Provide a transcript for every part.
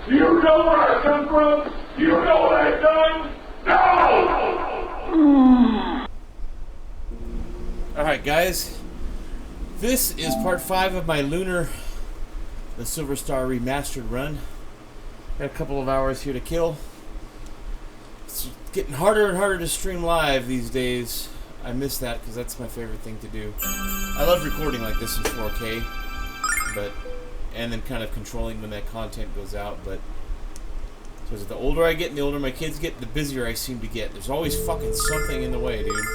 You know where I come from? You know what I've done? No! Alright guys, this is part 5 of my Lunar, the Silver Star Remastered run. Got a couple of hours here to kill. It's getting harder and harder to stream live these days. I miss that because that's my favorite thing to do. I love recording like this in 4K, and then kind of controlling when that content goes out, but because the older I get and the older my kids get, the busier I seem to get. There's always fucking something in the way, dude.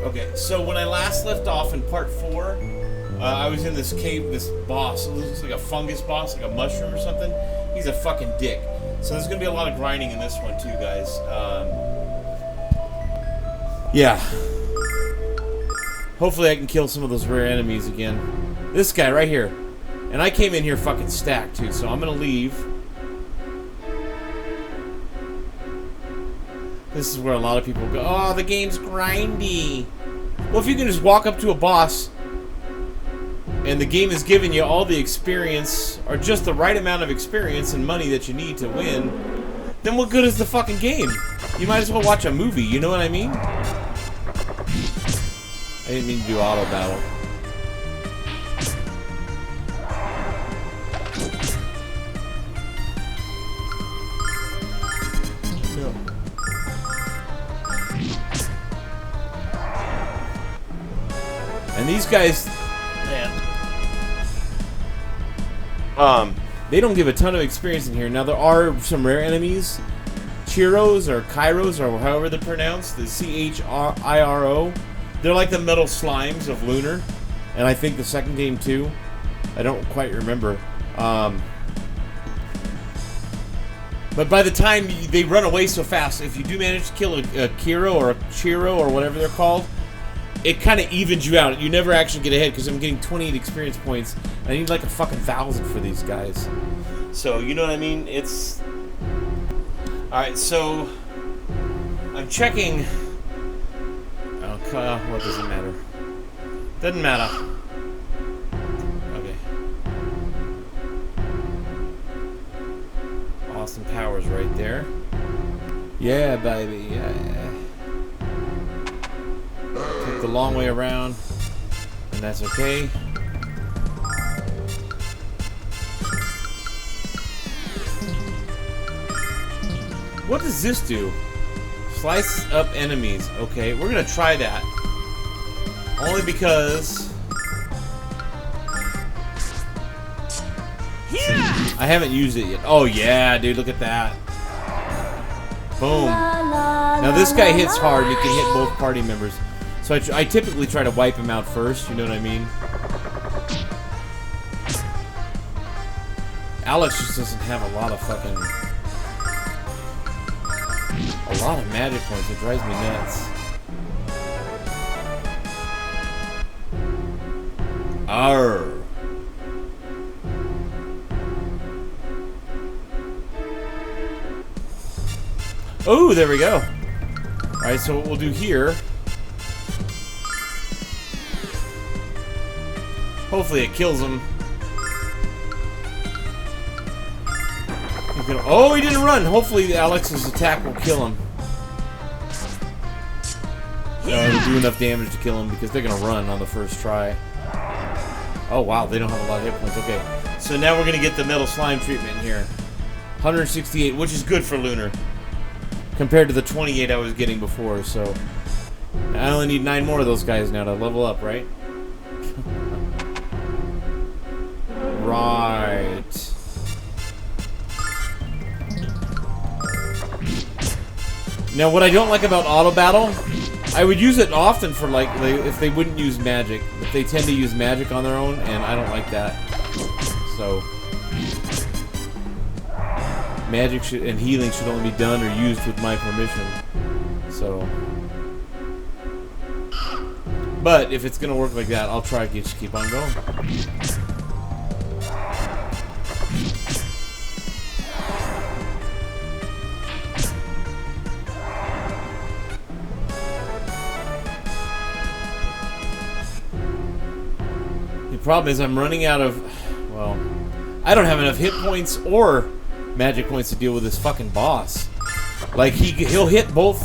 Okay, so when I last left off in part 4, I was in this cave, this boss. It looks like a fungus boss, like a mushroom or something. He's a fucking dick. So there's going to be a lot of grinding in this one too, guys. Yeah. Hopefully I can kill some of those rare enemies again. This guy right here. And I came in here fucking stacked too, so I'm going to leave. This is where a lot of people go, oh, the game's grindy. Well, if you can just walk up to a boss and the game is giving you all the experience, or just the right amount of experience and money that you need to win, then what good is the fucking game? You might as well watch a movie, you know what I mean? I didn't mean to do auto battle. And these guys, man, they don't give a ton of experience in here. Now there are some rare enemies, Chiros or Kairos or however they're pronounced, the Chiro. They're like the metal slimes of Lunar, and I think the second game too. I don't quite remember. But by the time they run away so fast, if you do manage to kill a Kiro or a Chiro or whatever they're called, it kind of evens you out. You never actually get ahead because I'm getting 28 experience points. And I need like a fucking 1,000 for these guys. So, you know what I mean? It's... Alright, so... I'm checking... Okay, what does it matter? Doesn't matter. Okay. Austin Powers right there. Yeah, baby, yeah. Took the long way around, and that's okay. What does this do? Slice up enemies. Okay, we're gonna try that. Only because I haven't used it yet. Oh yeah, dude, look at that. Boom. Now this guy hits hard. You can hit both party members. So I typically try to wipe him out first, you know what I mean? Alex just doesn't have a lot of fucking... a lot of magic points. It drives me nuts. Arr. Oh, there we go. Alright, so what we'll do here... Hopefully it kills him. Oh, he didn't run. Hopefully Alex's attack will kill him. It'll do enough damage to kill him because they're going to run on the first try. Oh, wow. They don't have a lot of hit points. Okay. So now we're going to get the metal slime treatment here. 168, which is good for Lunar. Compared to the 28 I was getting before, so... I only need 9 more of those guys now to level up, right? Right. Now, what I don't like about auto battle, I would use it often for like if they wouldn't use magic, but they tend to use magic on their own, and I don't like that. So, magic and healing should only be done or used with my permission. So, but if it's gonna work like that, I'll try to just keep on going. problem is I'm running out of, well, I don't have enough hit points or magic points to deal with this fucking boss. Like, he'll hit both.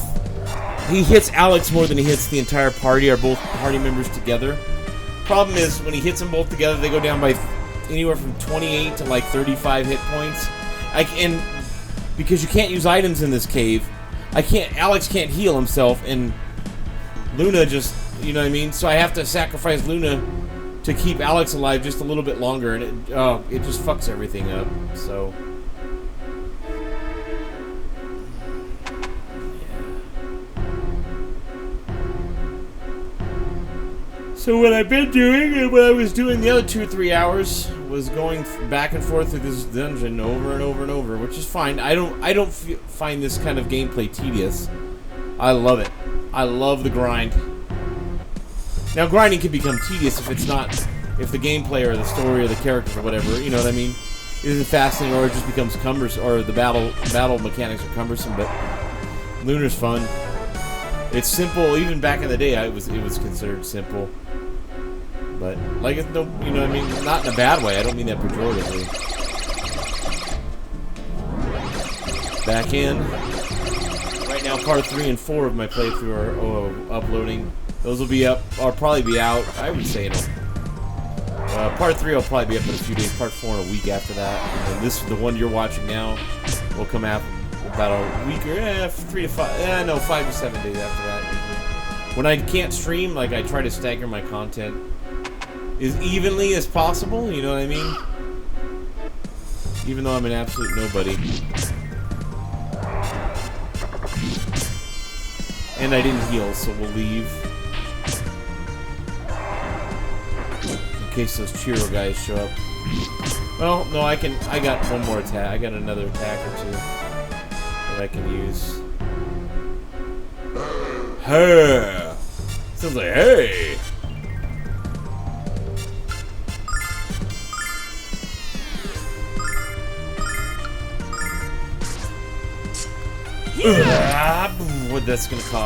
He hits Alex more than he hits the entire party, or both party members together. Problem is, when he hits them both together, they go down by anywhere from 28 to like 35 hit points. And because you can't use items in this cave, Alex can't heal himself, and Luna just, you know what I mean? So I have to sacrifice Luna to keep Alex alive just a little bit longer, and it just fucks everything up. So So what I've been doing, and what I was doing the other 2 or 3 hours, was going back and forth through this dungeon over and over and over, which is fine. I don't find this kind of gameplay tedious. I love it. I love the grind. Now, grinding can become tedious if the gameplay or the story or the characters or whatever, you know what I mean, isn't fascinating, or it just becomes cumbersome, or the battle mechanics are cumbersome. But Lunar's fun. It's simple. Even back in the day, it was considered simple. But like, you know what I mean? Not in a bad way. I don't mean that pejoratively. Back in. Right now, part 3 and 4 of my playthrough are uploading. Those will be up, or probably be out. I would say part 3 will probably be up in a few days. Part 4 in a week after that. And the one you're watching now, will come out about a week or 3 to 5. No, 5 to 7 days after that. Usually. When I can't stream, like, I try to stagger my content as evenly as possible. You know what I mean? Even though I'm an absolute nobody. And I didn't heal, so we'll leave. In case those Chiro guys show up. Well, no, I got one more attack. I got another attack or two that I can use. Hey! Sounds like, hey!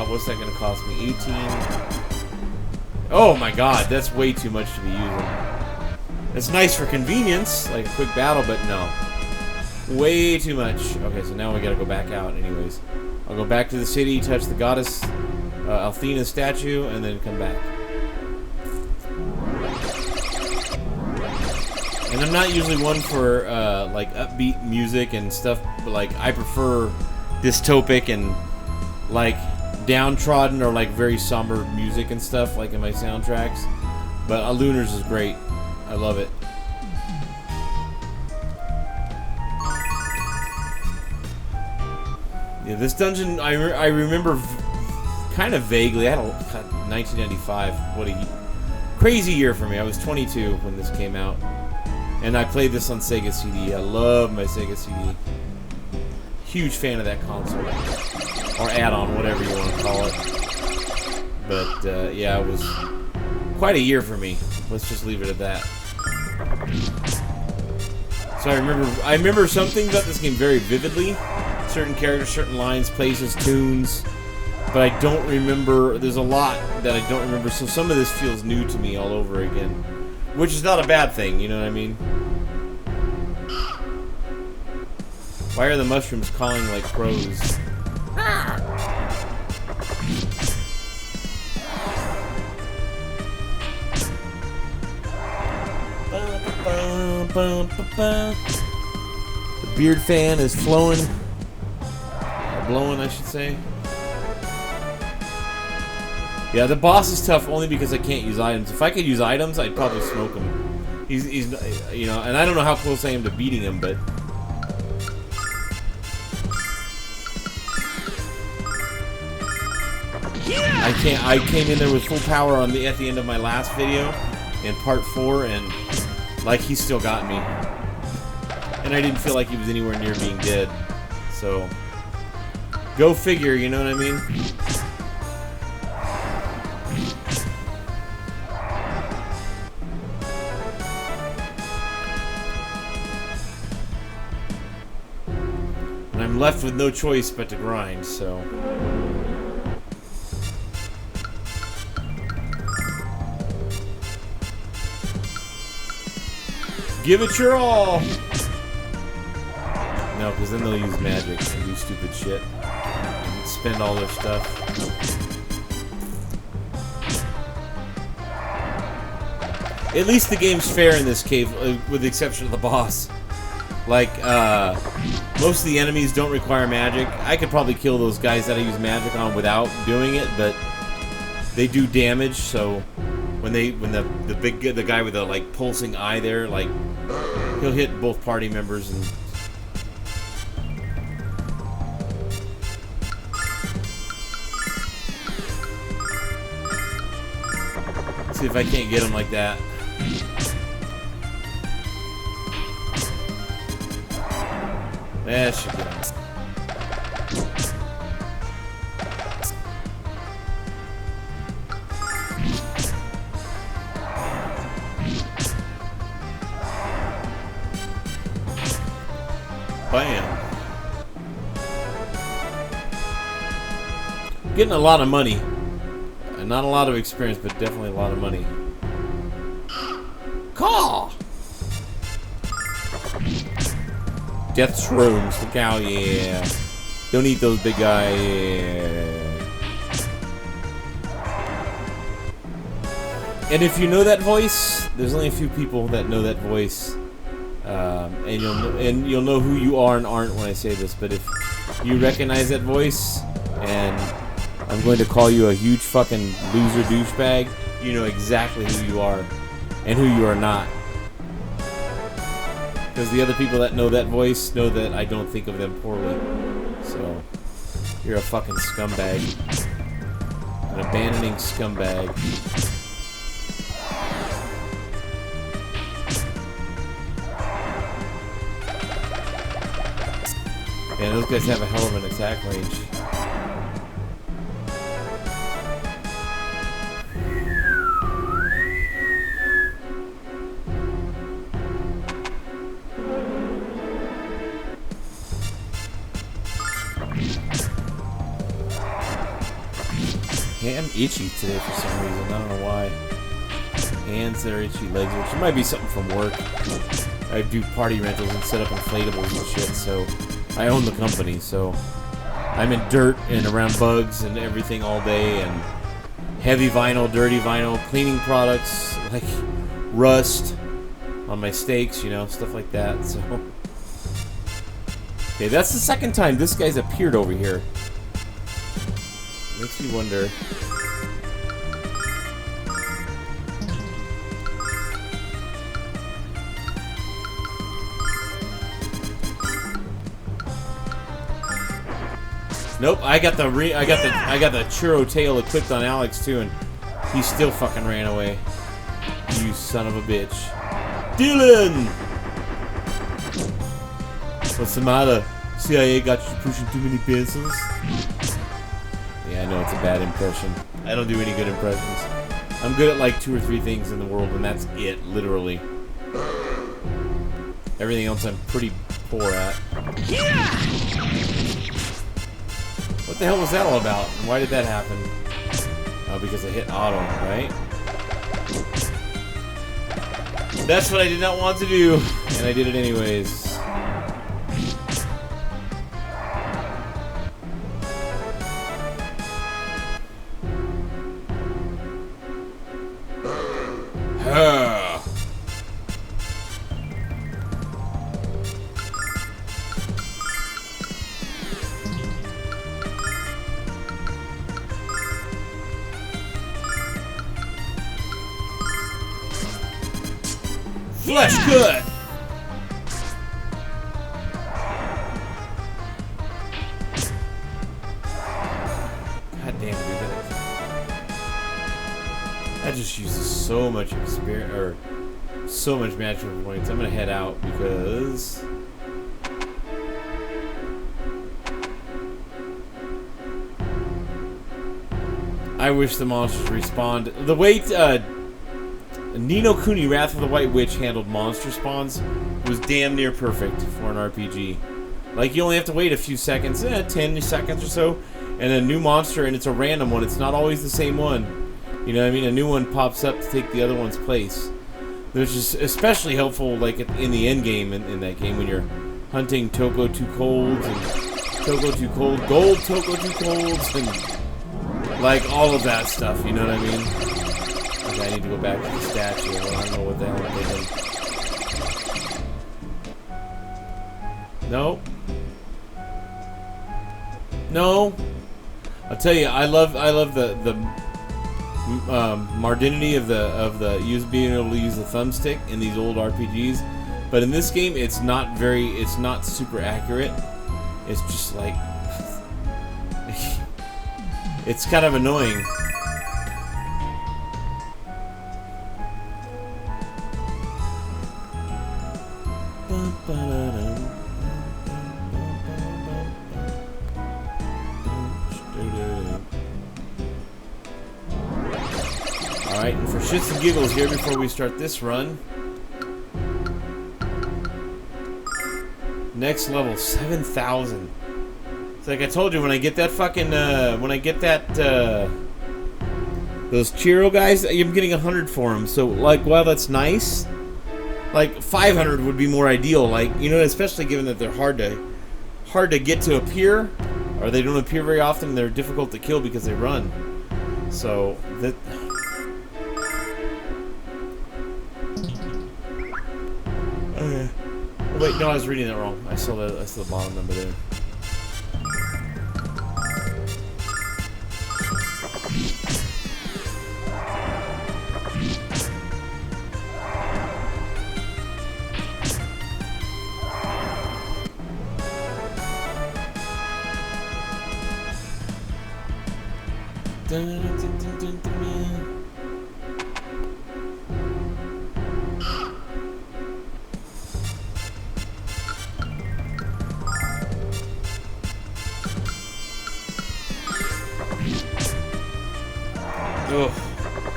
What's that gonna cost me? 18. Oh my god, that's way too much to be using. It's nice for convenience, like a quick battle, but no. Way too much. Okay, so now we gotta go back out anyways. I'll go back to the city, touch the goddess Althena's statue, and then come back. And I'm not usually one for like upbeat music and stuff, but like I prefer dystopic and like downtrodden or like very somber music and stuff, like in my soundtracks. But Lunar's is great. I love it. Yeah, this dungeon I remember kind of vaguely. I had 1995. What a crazy year for me. I was 22 when this came out, and I played this on Sega CD. I love my Sega CD. Huge fan of that console. Or add-on, whatever you want to call it. But, yeah, it was quite a year for me. Let's just leave it at that. So I remember something about this game very vividly. Certain characters, certain lines, places, tunes. But I don't remember, there's a lot that I don't remember. So some of this feels new to me all over again. Which is not a bad thing, you know what I mean? Why are the mushrooms calling like crows? The beard fan is flowing. Or blowing, I should say. Yeah, the boss is tough only because I can't use items. If I could use items, I'd probably smoke him. He's you know, and I don't know how close I am to beating him, but I came in there with full power at the end of my last video in part 4, and like he still got me, and I didn't feel like he was anywhere near being dead. So go figure, you know what I mean? And I'm left with no choice but to grind, so. Give it your all. No, because then they'll use magic and do stupid shit. And spend all their stuff. At least the game's fair in this cave, with the exception of the boss. Like, most of the enemies don't require magic. I could probably kill those guys that I use magic on without doing it, but they do damage, so when the guy with the like pulsing eye there, like, he'll hit both party members and see if I can't get him like that. That should get him. Bam. Getting a lot of money. Not a lot of experience, but definitely a lot of money. Caw! Death shrooms. Look out, yeah. Don't eat those big guys. Yeah. And if you know that voice, there's only a few people that know that voice. And you'll know who you are and aren't when I say this, but if you recognize that voice and I'm going to call you a huge fucking loser douchebag, you know exactly who you are and who you are not. Because the other people that know that voice know that I don't think of them poorly. So, you're a fucking scumbag. An abandoning scumbag. Man, those guys have a hell of an attack range. Yeah, I'm itchy today for some reason. I don't know why. Hands are itchy, legs are itchy. It might be something from work. I do party rentals and set up inflatables and shit, so I own the company, so I'm in dirt and around bugs and everything all day, and heavy vinyl, dirty vinyl, cleaning products like rust on my steaks, you know, stuff like that. So, okay, that's the second time this guy's appeared over here. Makes you wonder. Nope, I got the churro tail equipped on Alex too, and he still fucking ran away. You son of a bitch, Dylan! What's the matter? CIA got you pushing too many pencils? Yeah, I know it's a bad impression. I don't do any good impressions. I'm good at like 2 or 3 things in the world, and that's it, literally. Everything else I'm pretty poor at. Yeah! What the hell was that all about? Why did that happen? Oh, because I hit auto, right? That's what I did not want to do, and I did it anyways. Flesh good. God damn, dude, that just uses so much experience, or so much magical points. I'm gonna head out because I wish the monsters respawned. The way Nino Kuni Wrath of the White Witch handled monster spawns was damn near perfect for an RPG. Like, you only have to wait a few seconds, 10 seconds or so, and a new monster, and it's a random one. It's not always the same one. You know what I mean? A new one pops up to take the other one's place. Which is especially helpful, like in the end game in that game when you're hunting Toko 2 colds and Toko 2 cold, gold Toko 2 colds, and like all of that stuff. You know what I mean? Okay, I need to go back to the statue. I don't know what the hell I'm thinking. No. No. I'll tell you, I love the modernity of being able to use the thumbstick in these old RPGs, but in this game it's not super accurate. It's just like it's kind of annoying. Alright, and for shits and giggles here before we start this run. Next level, 7,000. It's like I told you, when I get that fucking, those Chiro guys, I'm getting 100 for them. So, like, while that's nice, like, 500 would be more ideal. Like, you know, especially given that they're hard to get to appear, or they don't appear very often, and they're difficult to kill because they run. So, that... Oh, wait, no, I was reading that wrong. I saw the bottom number there. Ugh.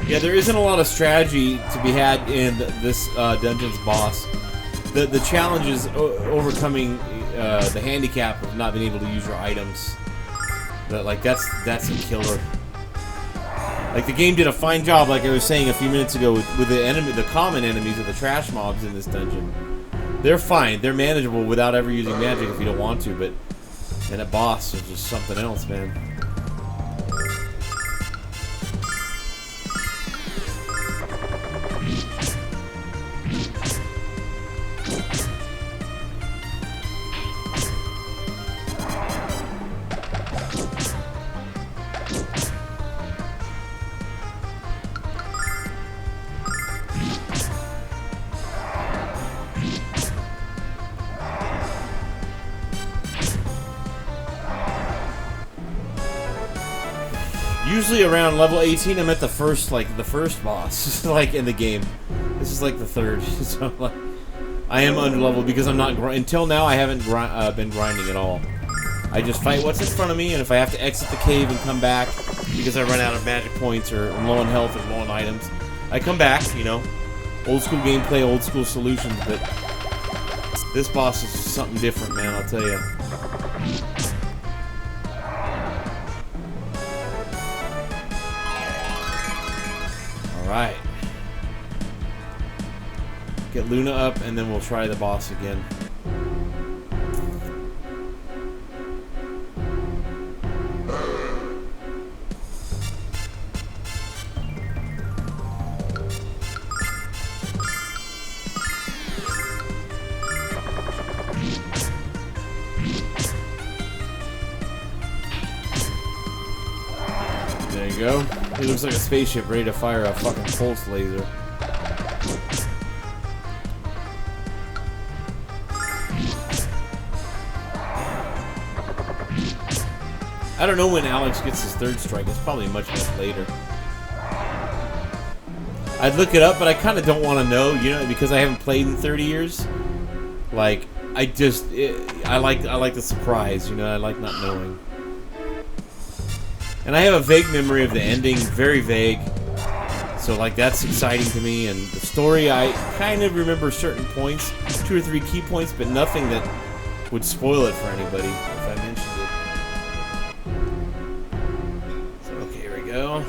Yeah, there isn't a lot of strategy to be had in this dungeon's boss. The challenge is overcoming the handicap of not being able to use your items. That's a killer. Like, the game did a fine job, like I was saying a few minutes ago, with the common enemies of the trash mobs in this dungeon. They're fine. They're manageable without ever using magic if you don't want to, but and a boss is just something else, man. Usually around level 18, I'm at the first boss, like in the game. This is like the third, so like, I am underleveled because I'm not until now I haven't been grinding at all. I just fight what's in front of me, and if I have to exit the cave and come back because I run out of magic points or I'm low on health or low on items, I come back. You know, old school gameplay, old school solutions. But this boss is something different, man. I'll tell you. Alright. Get Luna up, and then we'll try the boss again. There you go. He looks like a spaceship ready to fire a fucking pulse laser. I don't know when Alex gets his third strike. It's probably much later. I'd look it up, but I kind of don't want to know, you know, because I haven't played in 30 years. Like, I like the surprise, you know. I like not knowing. And I have a vague memory of the ending, very vague. So, like, that's exciting to me. And the story, I kind of remember certain points, 2 or 3 key points, but nothing that would spoil it for anybody if I mentioned it. So, okay, here we go.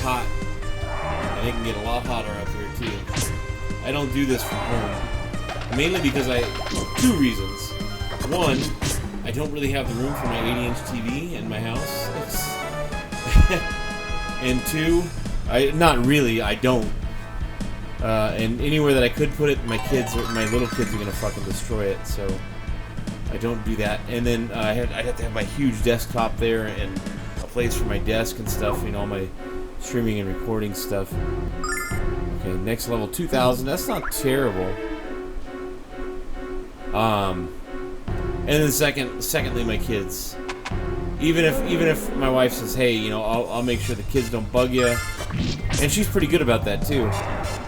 hot. And it can get a lot hotter up here too. I don't do this from home. Mainly because two reasons. One, I don't really have the room for my 80-inch TV in my house. And two, not really, I don't. And anywhere that I could put it, my little kids are gonna fucking destroy it, so I don't do that. And then I'd have to have my huge desktop there and a place for my desk and stuff, you know, all my streaming and recording stuff. Okay, next level 2000. That's not terrible. And then secondly, my kids. Even if my wife says, "Hey, you know, I'll make sure the kids don't bug you," and she's pretty good about that too.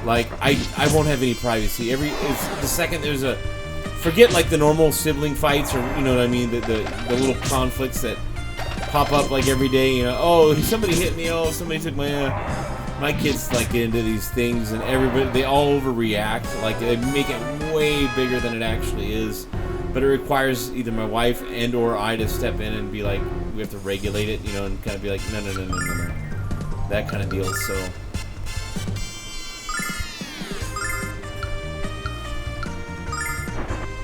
Like I won't have any privacy. The second there's forget like the normal sibling fights or you know what I mean, the little conflicts that pop up like every day. You know, oh somebody hit me. Oh somebody took my kids like get into these things and they all overreact. Like they make it way bigger than it actually is. But it requires either my wife and or I to step in and be like, we have to regulate it, you know, and kind of be like, no. That kind of deal, so.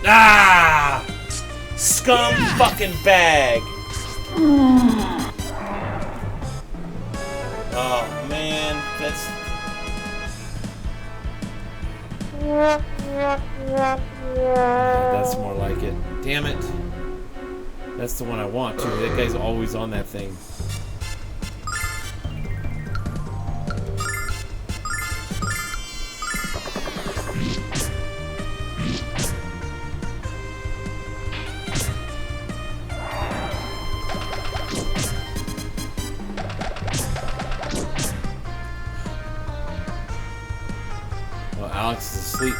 Ah! Scum fucking bag! Oh, man, that's... That's more like it. Damn it. That's the one I want, too. That guy's always on that thing. Well, Alex is asleep.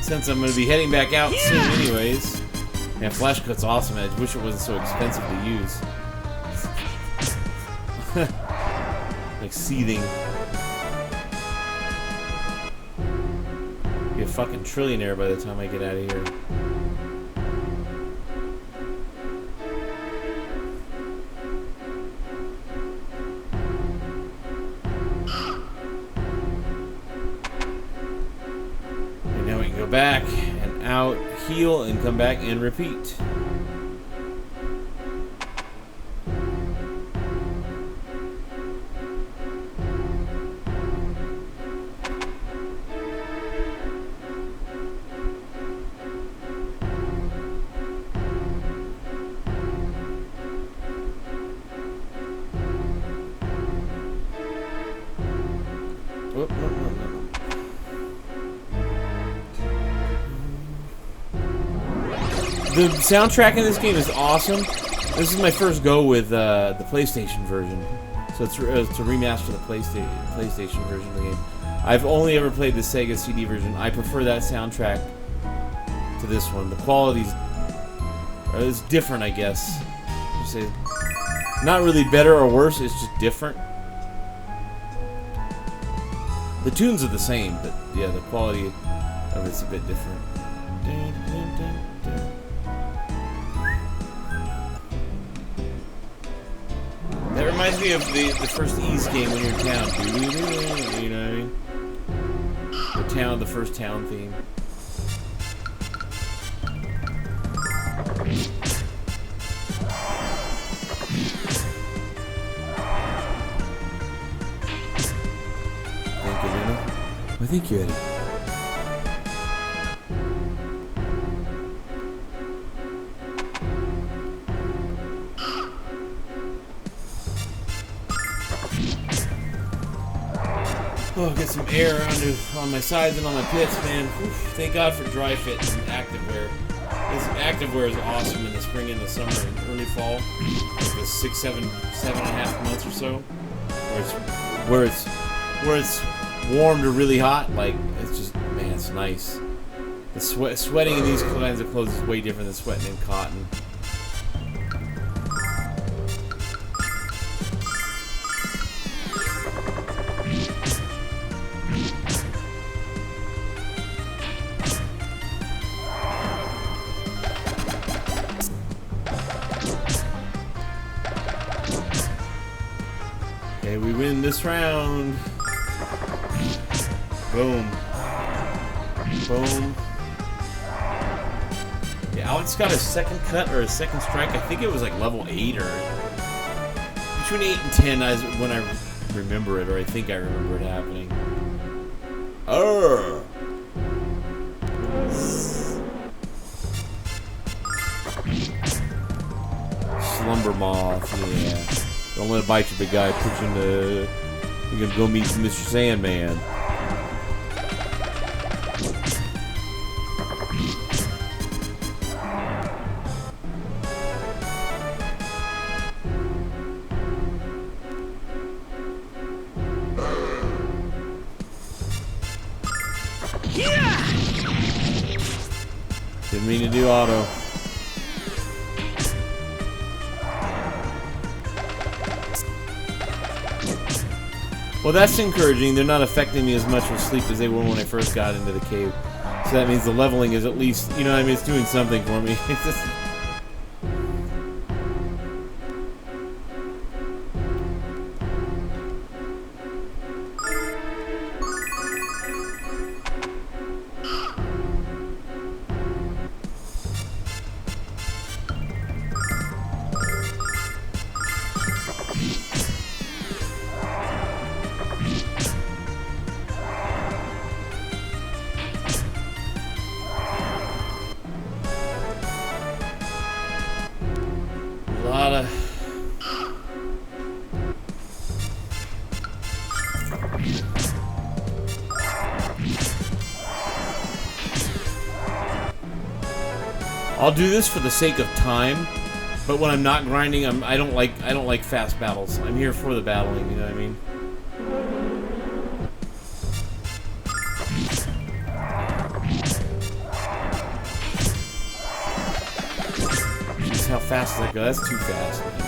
Since I'm going to be heading back out soon anyways. Yeah, Flash Cut's awesome. I wish it wasn't so expensive to use. Like seething. Be a fucking trillionaire by the time I get out of here. Back and out, heal, and come back and repeat. Whoop, no. The soundtrack in this game is awesome. This is my first go with the PlayStation version, so it's to remaster the PlayStation version of the game. I've only ever played the Sega CD version. I prefer that soundtrack to this one. The quality is different, I guess. You say, not really better or worse. It's just different. The tunes are the same, but yeah, the quality of it's a bit different. That reminds me of the first Ease game when you're in town. You know what I mean? The first town theme. Thank you, Luna. Well, thank you, Eddie. Oh, get some air on my sides and on my pits, man. Oof, thank God for dry fit and activewear. This activewear is awesome in the spring and the summer and early fall, like the 6, 7.5 months or so, where it's warm to really hot. Like it's just, man, it's nice. The sweating in these kinds of clothes is way different than sweating in cotton. Okay, we win this round. Boom. Boom. Yeah, Alex got a second cut or a second strike. I think it was like level 8 or between 8 and 10 when I remember it, or I think I remember it happening. Slumber moth, yeah. Don't let it bite you, big guy. Put you in the. You're gonna go meet Mr. Sandman. Didn't mean to do auto. Well, that's encouraging. They're not affecting me as much with sleep as they were when I first got into the cave. So that means the leveling is at least, you know what I mean? It's doing something for me. It's just... I'll do this for the sake of time, but when I'm not grinding, I don't like fast battles. I'm here for the battling, you know what I mean? Jeez, how fast does that go? That's too fast, man.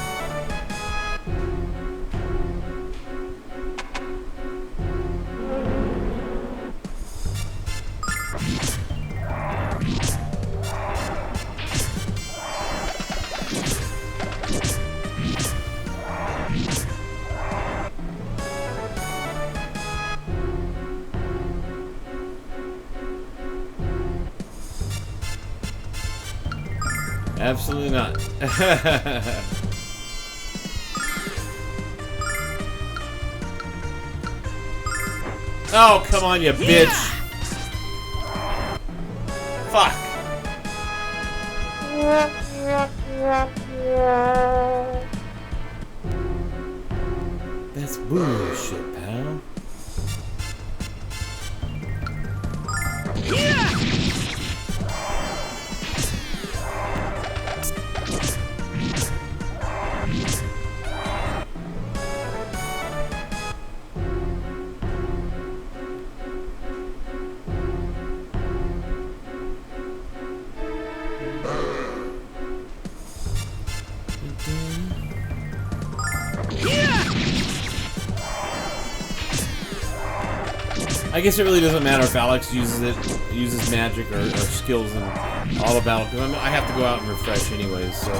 Absolutely not. Oh, come on, you bitch. Fuck. That's bullshit, pal. I guess it really doesn't matter if Alex uses magic or skills in auto battle, because I have to go out and refresh anyways, so.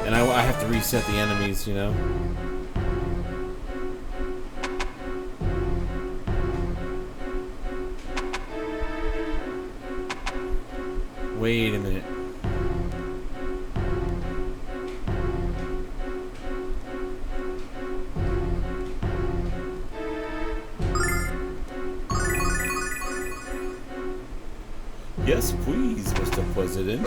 And I have to reset the enemies, you know. Wait a minute. Yes, please, Mr. President.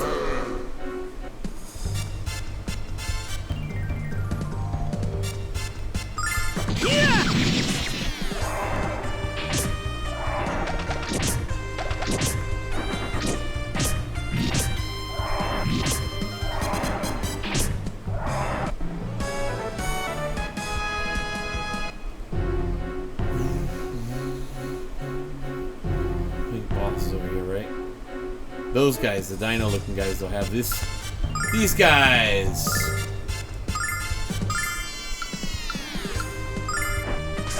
Those guys, the dino-looking guys, they'll have this. These guys.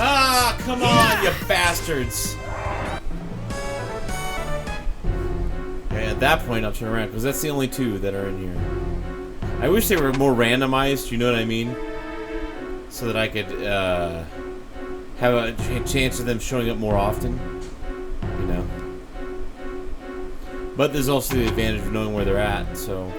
Ah, come on, you bastards. Okay, at that point, I'll turn around, because that's the only two that are in here. I wish they were more randomized, you know what I mean? So that I could have a chance of them showing up more often. You know? But there's also the advantage of knowing where they're at, so...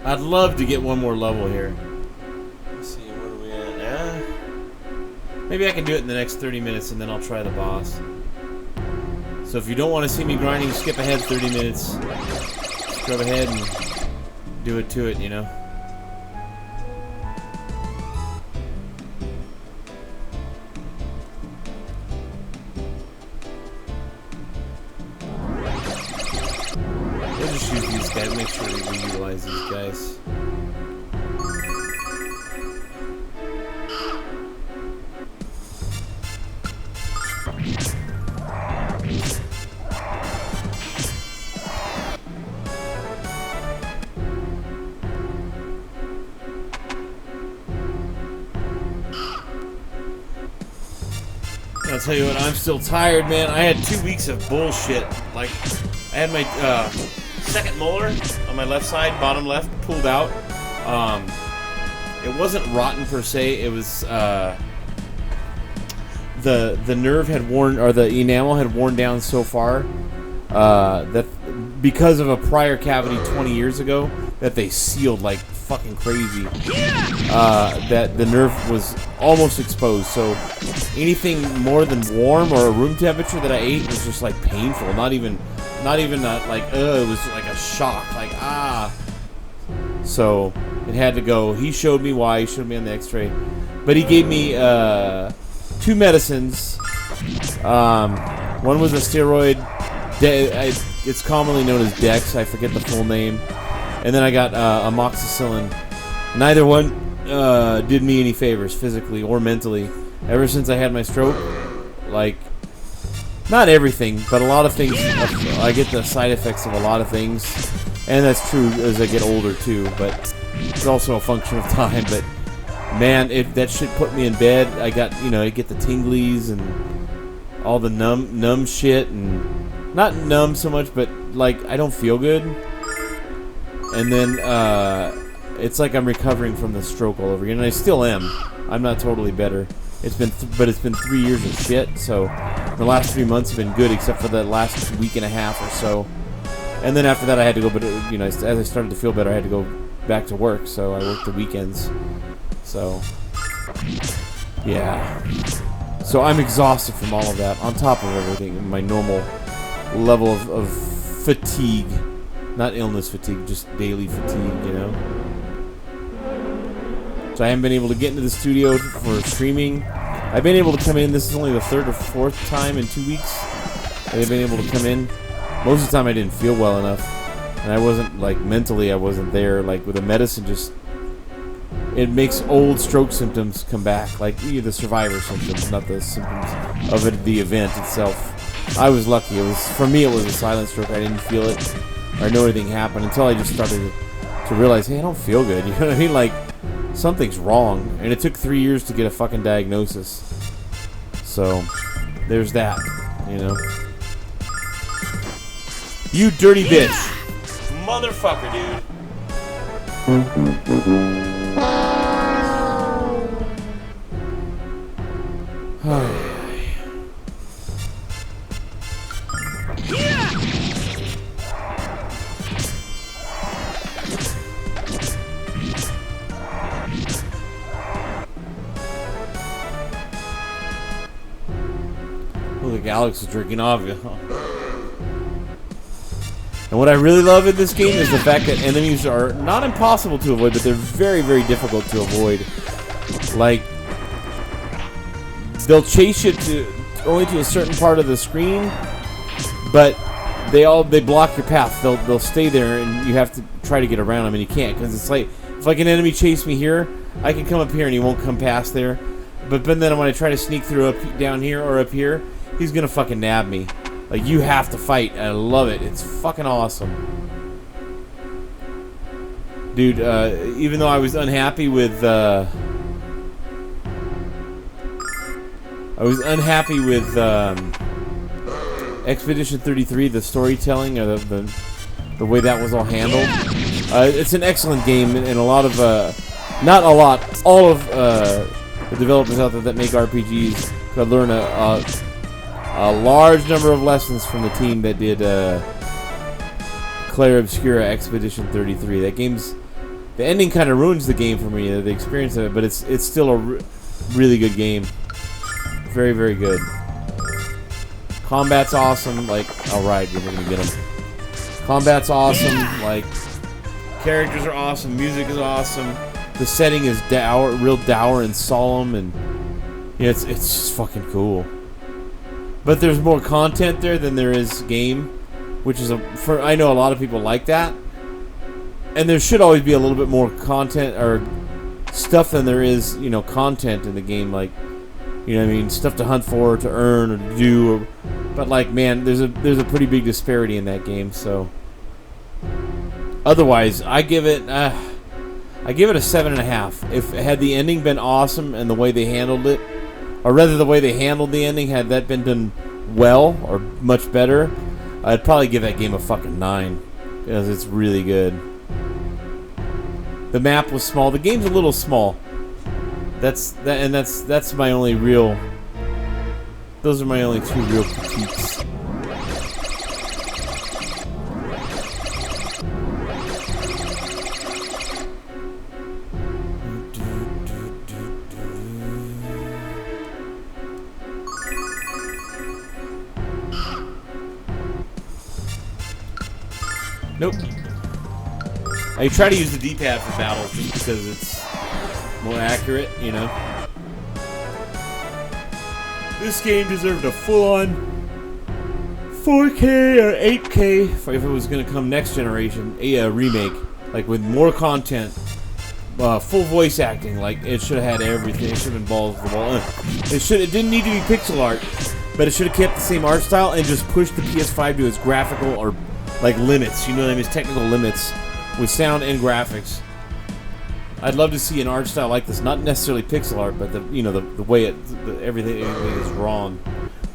I'd love to get one more level here. Let's see, where are we at? Maybe I can do it in the next 30 minutes and then I'll try the boss. So if you don't want to see me grinding, skip ahead 30 minutes. Just go ahead and do it to it, you know? We'll just use these guys, make sure we utilize these guys. I'll tell you what, I'm still tired, man. I had 2 weeks of bullshit. Like, I had my second molar on my left side, bottom left, pulled out. It wasn't rotten per se. It was the nerve had worn, or the enamel had worn down so far that because of a prior cavity 20 years ago that they sealed like fucking crazy. That the nerve was almost exposed. So anything more than warm or room temperature that I ate was just like painful. Not even like it was like a shock. Like So it had to go. He showed me why. He showed me on the X-ray, but he gave me 2 medicines. One was a steroid. It's commonly known as Dex. I forget the full name. And then I got amoxicillin. Neither one did me any favors, physically or mentally. Ever since I had my stroke, like, not everything, but a lot of things, I get the side effects of a lot of things. And that's true as I get older, too. But it's also a function of time. But, man, that shit put me in bed. I got, I get the tinglies and all the numb shit. And not numb so much, but, like, I don't feel good. And then it's like I'm recovering from the stroke all over again, and I still am. I'm not totally better. It's been 3 years of shit. So the last 3 months have been good, except for the last week and a half or so. And then after that, I had to go. But as I started to feel better, I had to go back to work. So I worked the weekends. So yeah. So I'm exhausted from all of that. On top of everything, my normal level of fatigue. Not illness fatigue, just daily fatigue, So I haven't been able to get into the studio for streaming. I've been able to come in. This is only the 3rd or 4th time in 2 weeks that I've been able to come in. Most of the time I didn't feel well enough. And I wasn't, like, mentally I wasn't there. Like, with the medicine, it makes old stroke symptoms come back. Like, the survivor symptoms, not the symptoms of the event itself. I was lucky. For me, it was a silent stroke. I didn't feel it or know anything happened until I just started to realize, hey, I don't feel good. You know what I mean? Like, something's wrong. And it took 3 years to get a fucking diagnosis. So, there's that, You dirty bitch. Motherfucker, dude. Look, Alex is drinking off you. And what I really love in this game is the fact that enemies are not impossible to avoid, but they're very, very difficult to avoid. Like, they'll chase you only to a certain part of the screen, but they block your path. They'll stay there, and you have to try to get around them, and you can't, because it's like, if like an enemy chase me here, I can come up here and he won't come past there. But then when I try to sneak through down here or up here, he's gonna fucking nab me. Like, you have to fight. I love it. It's fucking awesome. Dude, even though I was unhappy with Expedition 33, the storytelling, or the way that was all handled. It's an excellent game, and a lot of, not a lot, all of the developers out there that make RPGs could learn a large number of lessons from the team that did Clair Obscura Expedition 33. That game's, the ending kind of ruins the game for me, the experience of it, but it's still a really good game. Very, very good. Combat's awesome. Like, alright, we're gonna get them. Combat's awesome. Like, characters are awesome. Music is awesome. The setting is real dour and solemn, and yeah, it's just fucking cool. But there's more content there than there is game, which is I know a lot of people like that. And there should always be a little bit more content or stuff than there is, you know, content in the game. Like, you know what I mean, stuff to hunt for, to earn, or to do. But like, man, there's a pretty big disparity in that game. So, otherwise, I give it a 7.5. If had the ending been awesome and the way they handled it, or rather the way they handled the ending, had that been done well or much better, I'd probably give that game a fucking 9, because it's really good. The map was small. The game's a little small. That's my only real. Those are my only two real critiques. Nope. I try to use the D-pad for battles just because it's more accurate, you know. This game deserved a full-on 4K or 8K if it was going to come next generation, a remake, like with more content, full voice acting. Like, it should have had everything. It should have been balls to the wall. It didn't need to be pixel art, but it should have kept the same art style and just pushed the PS5 to its graphical or like limits. You know what I mean? Its technical limits with sound and graphics. I'd love to see an art style like this, not necessarily pixel art, but the way everything is drawn,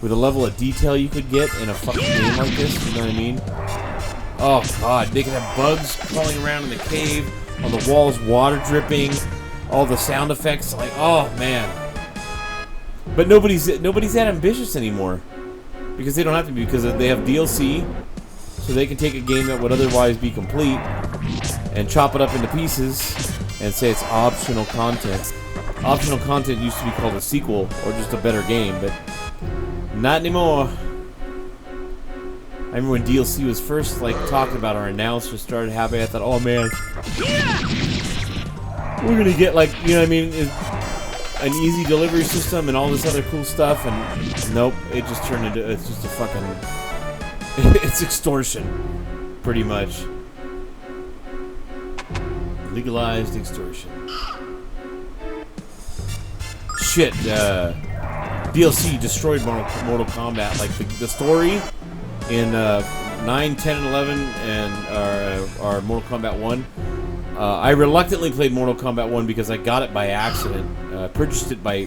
with the level of detail you could get in a fucking game like this. You know what I mean? Oh god, they could have bugs crawling around in the cave, on the walls, water dripping, all the sound effects. Like, oh man. But nobody's that ambitious anymore, because they don't have to be, because they have DLC, so they can take a game that would otherwise be complete and chop it up into pieces and say it's optional content. Optional content used to be called a sequel or just a better game, but not anymore. I remember when DLC was first like talked about or announced or started happening, I thought, oh man, we're gonna get, like, you know what I mean, an easy delivery system and all this other cool stuff, and nope, it just turned into, it's just a fucking, it's extortion, pretty much. Legalized extortion. Shit, DLC destroyed Mortal Kombat. Like, the story in 9, 10, and 11 and our Mortal Kombat 1. I reluctantly played Mortal Kombat 1 because I got it by accident. Purchased it by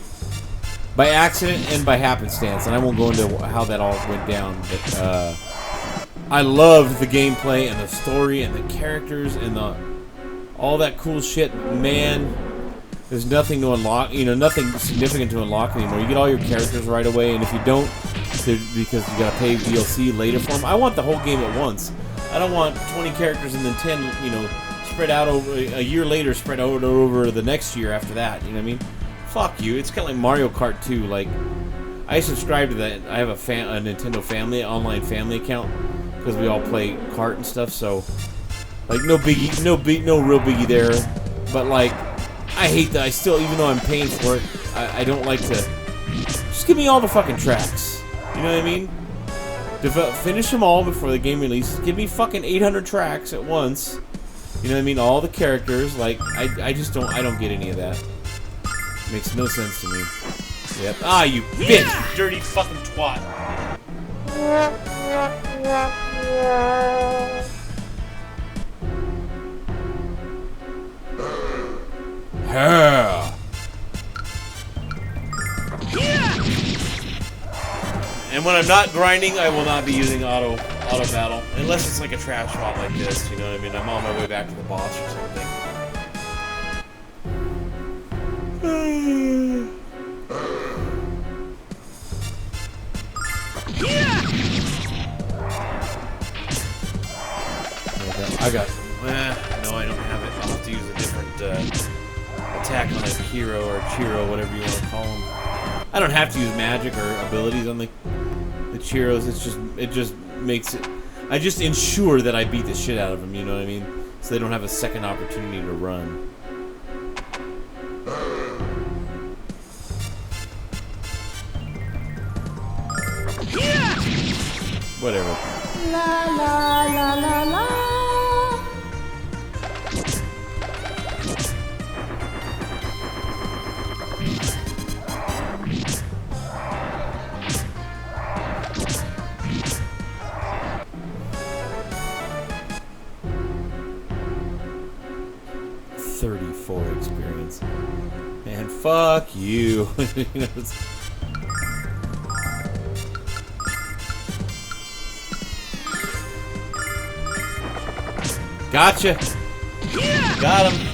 accident and by happenstance, and I won't go into how that all went down, but I loved the gameplay and the story and the characters and all that cool shit. Man, there's nothing to unlock, nothing significant to unlock anymore. You get all your characters right away, and if you don't, because you gotta pay DLC later for them. I want the whole game at once. I don't want 20 characters and then 10, spread out over a year later, spread out over the next year after that. You know what I mean? Fuck you. It's kind of like Mario Kart 2. Like, I subscribe to that. I have a Nintendo Family, online family account, because we all play kart and stuff. So, like, no biggie, no real biggie there. But like, I hate that. I still, even though I'm paying for it, I don't like to. Just give me all the fucking tracks. You know what I mean? Finish them all before the game releases. Give me fucking 800 tracks at once. You know what I mean? All the characters. Like, I just don't. I don't get any of that. Makes no sense to me. Yep. Ah, you bitch! Dirty fucking twat. Yeah. And when I'm not grinding, I will not be using auto battle unless it's like a trash spot like this. You know what I mean? I'm on my way back to the boss or something. I got. No, I don't have it. I'll have to use a different attack on a hero or Chiro, whatever you want to call them. I don't have to use magic or abilities on the Chiros. It just makes it. I just ensure that I beat the shit out of them. You know what I mean? So they don't have a second opportunity to run. Whatever. La la la la la. 34 experience. Man, fuck you. You know, gotcha. Got him.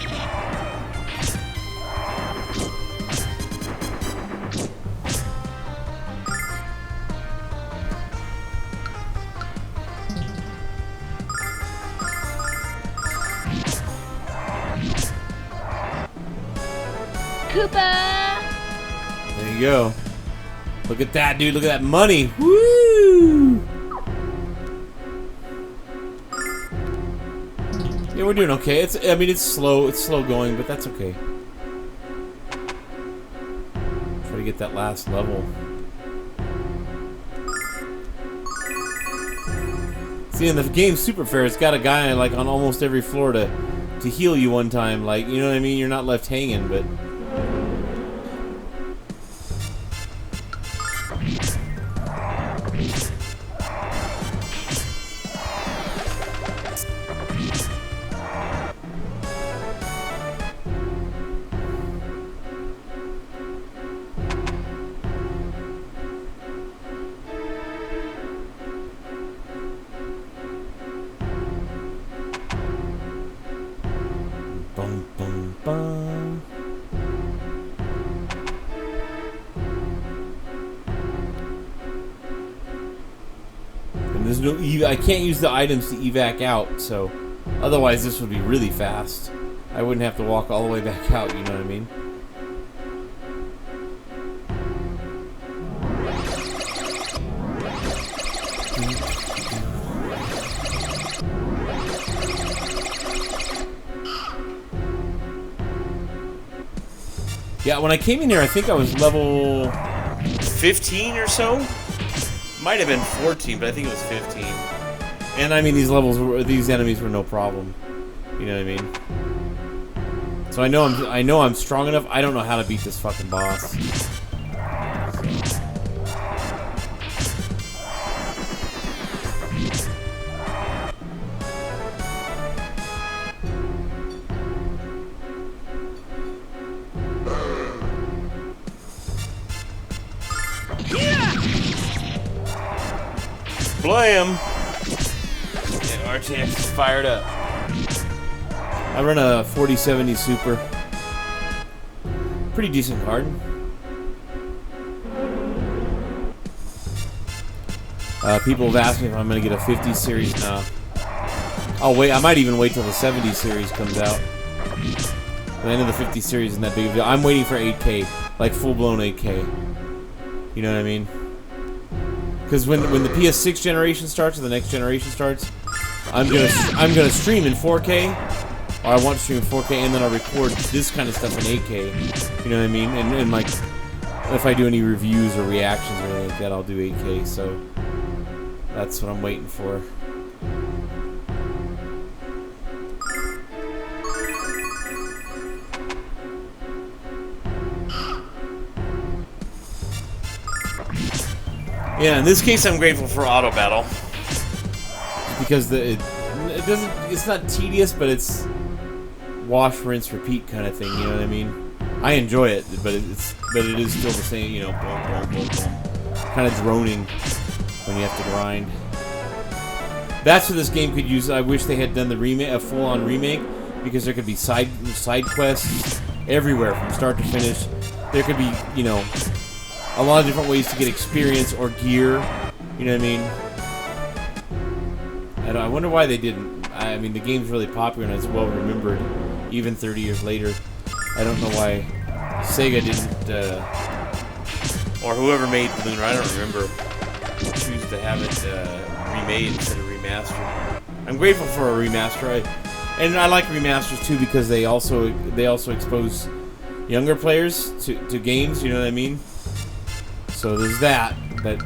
There you go. Look at that, dude. Look at that money. Woo! Yeah, we're doing okay. I mean, it's slow. It's slow going, but that's okay. Try to get that last level. See, in the game Super Fair, it's got a guy like on almost every floor to heal you one time. Like, you know what I mean? You're not left hanging, but. Bum, bum, bum. And there's no I can't use the items to evac out, so otherwise this would be really fast. I wouldn't have to walk all the way back out, you know what I mean? Yeah, when I came in here, I think I was level 15 or so. Might have been 14, but I think it was 15. And I mean, these enemies were no problem. You know what I mean? So I know I'm strong enough. I don't know how to beat this fucking boss. Blam! And RTX is fired up. I run a 4070 Super. Pretty decent card. People have asked me if I'm going to get a 50 series now. I'll wait. I might even wait till the 70 series comes out. I know the 50 series isn't that big of a deal. I'm waiting for 8K. Like full-blown 8K. You know what I mean? Because when the PS6 generation starts or the next generation starts, I'm gonna stream in 4K, or I want to stream in 4K, and then I'll record this kind of stuff in 8K. You know what I mean? And like, if I do any reviews or reactions or anything like that, I'll do 8K. So that's what I'm waiting for. Yeah, in this case, I'm grateful for auto battle because it doesn't. It's not tedious, but it's wash, rinse, repeat kind of thing. You know what I mean? I enjoy it, but it is still the same. You know, boom, boom, boom, boom. Kind of droning when you have to grind. That's what this game could use. I wish they had done the remake, a full-on remake, because there could be side quests everywhere from start to finish. There could be, you know, a lot of different ways to get experience or gear. You know what I mean? And I wonder why they didn't. I mean, the game's really popular and it's well remembered, even 30 years later. I don't know why Sega didn't, or whoever made Lunar, I don't remember, choose to have it remade instead of remastered. I'm grateful for a remaster, and I like remasters too because they also expose younger players to games. You know what I mean? So there's that, but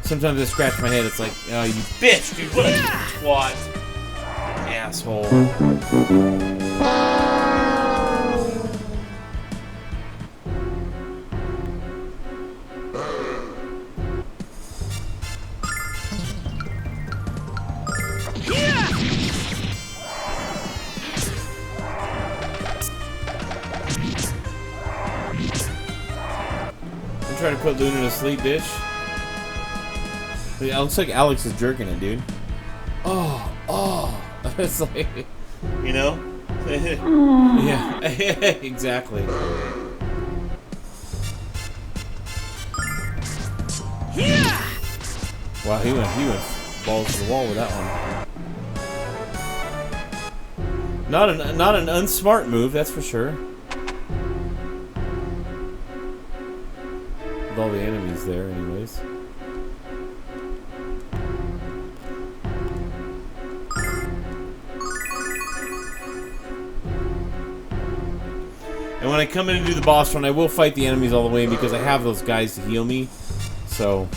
sometimes I scratch my head. It's like, oh, you bitch, dude! What a twat, asshole. Trying to put Lunar to sleep, bitch. It looks like Alex is jerking it, dude. Oh. It's like, you know? Yeah, exactly. Wow, he went balls to the wall with that one. Not an unsmart move, that's for sure. With all the enemies there, anyways. And when I come in and do the boss run, I will fight the enemies all the way because I have those guys to heal me. So.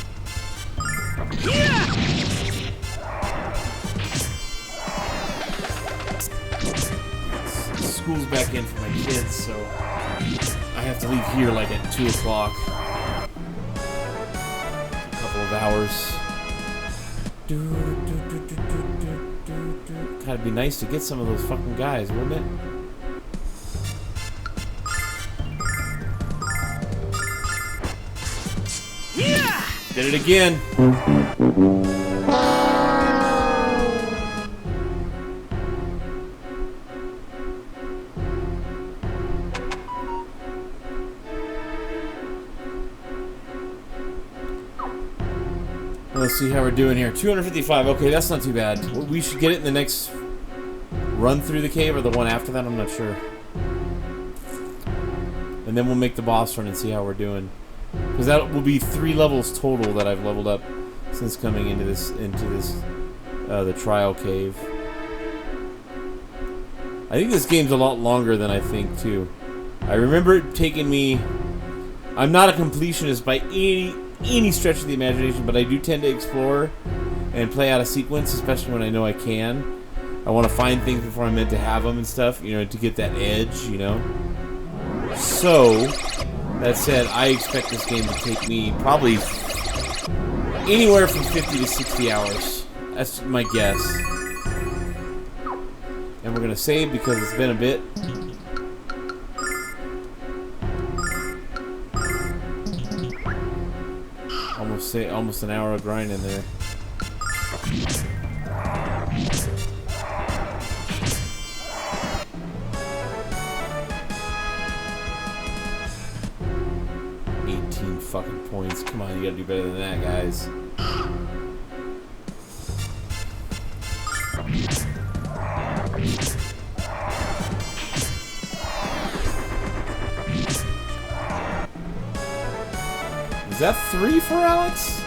School's back in for my kids, so I have to leave here like at 2 o'clock. Of hours. God, it'd be nice to get some of those fucking guys, wouldn't it? Did it again. Let's see how we're doing here. 255. Okay, that's not too bad. We should get it in the next run through the cave or the one after that. I'm not sure. And then we'll make the boss run and see how we're doing. Because that will be 3 levels total that I've leveled up since coming into this the trial cave. I think this game's a lot longer than I think too. I remember it taking me. I'm not a completionist by any stretch of the imagination, but I do tend to explore and play out a sequence, especially when I know I can. I want to find things before I'm meant to have them and stuff, you know, to get that edge, you know. So, that said, I expect this game to take me probably anywhere from 50 to 60 hours. That's my guess. And we're going to save because it's been a bit. Almost an hour of grinding there. Fucking points. Come on, you gotta do better than that, guys. Is that 3 for Alex?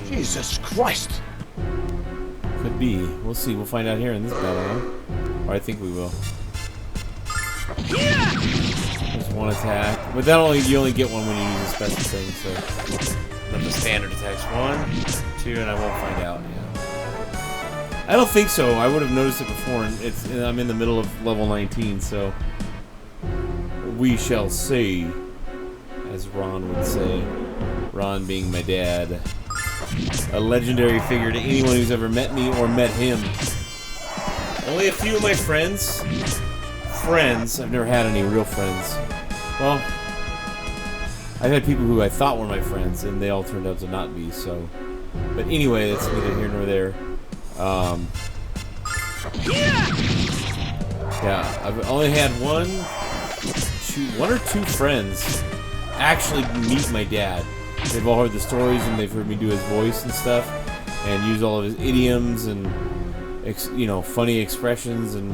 Jesus Christ. Could be. We'll see. We'll find out here in this battle, huh? Or I think we will. There's one attack. But that you only get one when you use a special thing, so. Then the standard attacks. 1, 2, and I won't find out. Yeah. I don't think so. I would have noticed it before, and I'm in the middle of level 19, so. We shall see, as Ron would say. Ron being my dad. A legendary figure to anyone who's ever met me or met him. Only a few of my friends. I've never had any real friends. Well, I've had people who I thought were my friends, and they all turned out to not be, so. But anyway, that's neither here nor there. Yeah, I've only had one or two friends actually meet my dad. They've all heard the stories, and they've heard me do his voice and stuff, and use all of his idioms and, you know, funny expressions. And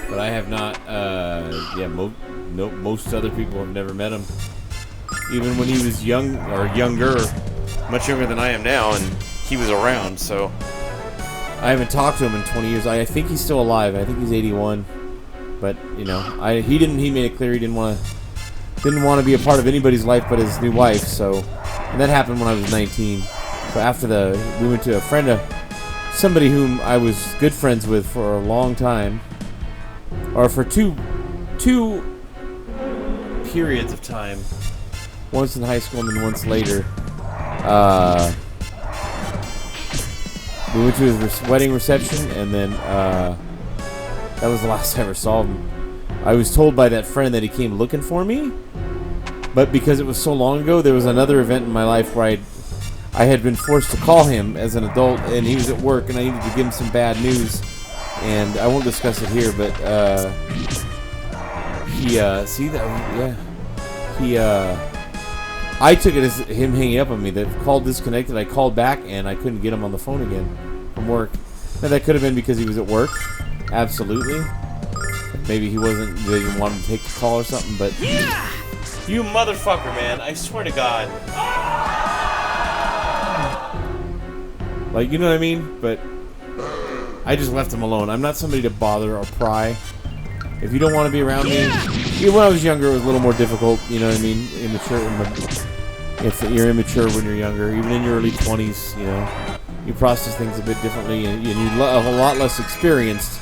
but I have not. Yeah, most other people have never met him. Even when he was young or younger, much younger than I am now, and he was around. So I haven't talked to him in 20 years. I think he's still alive. I think he's 81. But you know, he made it clear he didn't want to be a part of anybody's life but his new wife. So, and that happened when I was 19. So after we went to a friend of somebody whom I was good friends with for a long time, or for two periods of time, once in high school and then once later. We went to his wedding reception, and then that was the last I ever saw him. I was told by that friend that he came looking for me, but because it was so long ago, there was another event in my life where I had been forced to call him as an adult, and he was at work, and I needed to give him some bad news, and I won't discuss it here, but I took it as him hanging up on me. The call disconnected. I called back, and I couldn't get him on the phone again from work. Now, that could have been because he was at work. Absolutely. Maybe they didn't want him to take the call or something, but... Yeah! You motherfucker, man. I swear to God. Like, you know what I mean? But I just left him alone. I'm not somebody to bother or pry. If you don't want to be around me... Even when I was younger, it was a little more difficult, you know what I mean? You're immature when you're younger. Even in your early 20s, you know, you process things a bit differently, and you're a lot less experienced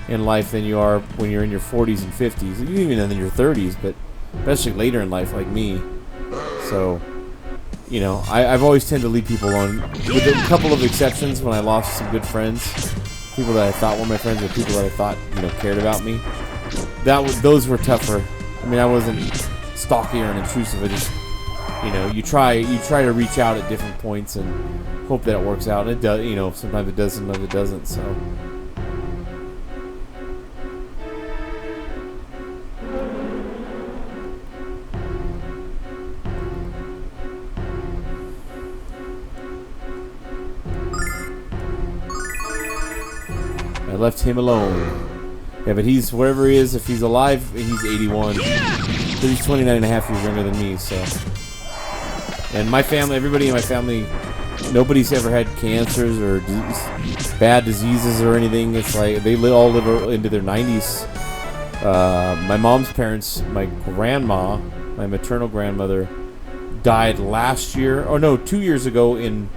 in life than you are when you're in your 40s and 50s, even in your 30s, but especially later in life like me. So, you know, I've always tended to leave people alone, with a couple of exceptions when I lost some good friends, people that I thought were my friends, or people that I thought, you know, cared about me. Those were tougher. I mean, I wasn't stalky or intrusive. I just, you know, you try to reach out at different points and hope that it works out. And it does, you know, sometimes it does, sometimes it doesn't. So. I left him alone. Yeah, but he's, wherever he is, if he's alive, he's 81. But he's 29 and a half years younger than me, so. And my family, everybody in my family, nobody's ever had cancers or bad diseases or anything. It's like, they all live into their 90s. My mom's parents, my grandma, my maternal grandmother, died last year, or no, 2 years ago in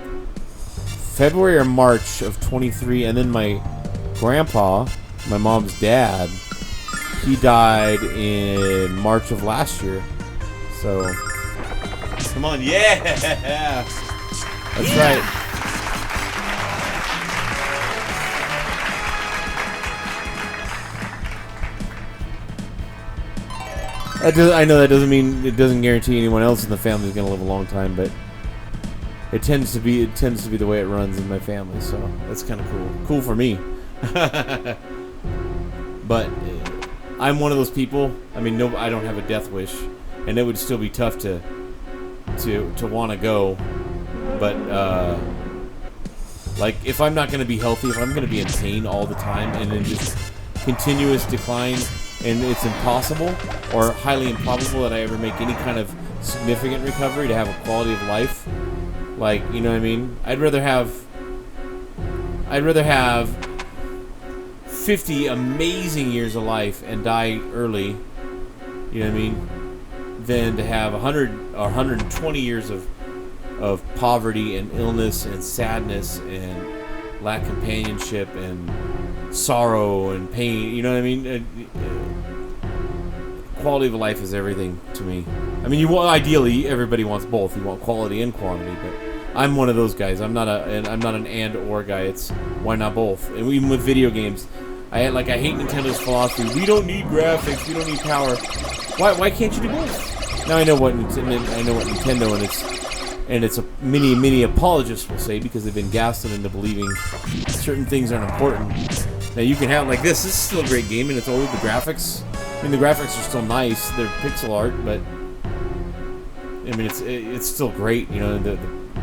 February or March of 23, and then my grandpa, my mom's dad, he died in March of last year. So, come on, yeah! That's right. I know that doesn't mean, it doesn't guarantee anyone else in the family is going to live a long time, but it tends to be the way it runs in my family, so that's kind of cool. Cool for me. But I'm one of those people. I mean, no, I don't have a death wish, and it would still be tough to want to go. But like, if I'm not going to be healthy, if I'm going to be in pain all the time, and then just continuous decline, and it's impossible or highly improbable that I ever make any kind of significant recovery to have a quality of life. Like, you know what I mean? I'd rather have 50 amazing years of life and die early, you know what I mean, than to have 100 or 120 years of poverty and illness and sadness and lack of companionship and sorrow and pain, you know what I mean? Quality of life is everything to me. I mean, ideally everybody wants both. You want quality and quantity, but I'm one of those guys. I'm not an and or guy. It's why not both? And even with video games, I hate Nintendo's philosophy. We don't need graphics. We don't need power. Why can't you do both? Now I know what Nintendo and it's a many apologists will say, because they've been gaslit into believing certain things aren't important. Now you can have like this. This is still a great game, and it's old. The graphics, I mean, the graphics are still nice. They're pixel art, but I mean, it's still great. You know,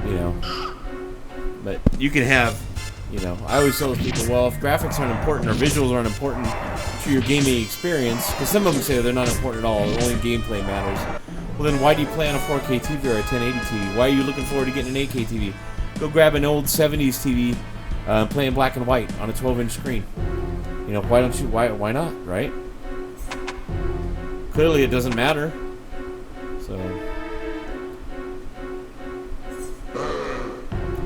you know. But you can have, you know, I always tell people, well, if graphics aren't important or visuals aren't important to your gaming experience, because some of them say they're not important at all, only gameplay matters. Well, then why do you play on a 4K TV or a 1080 TV? Why are you looking forward to getting an 8K TV? Go grab an old 70s TV, play in black and white on a 12-inch screen. You know, why don't you? Why not? Right? Clearly, it doesn't matter. So,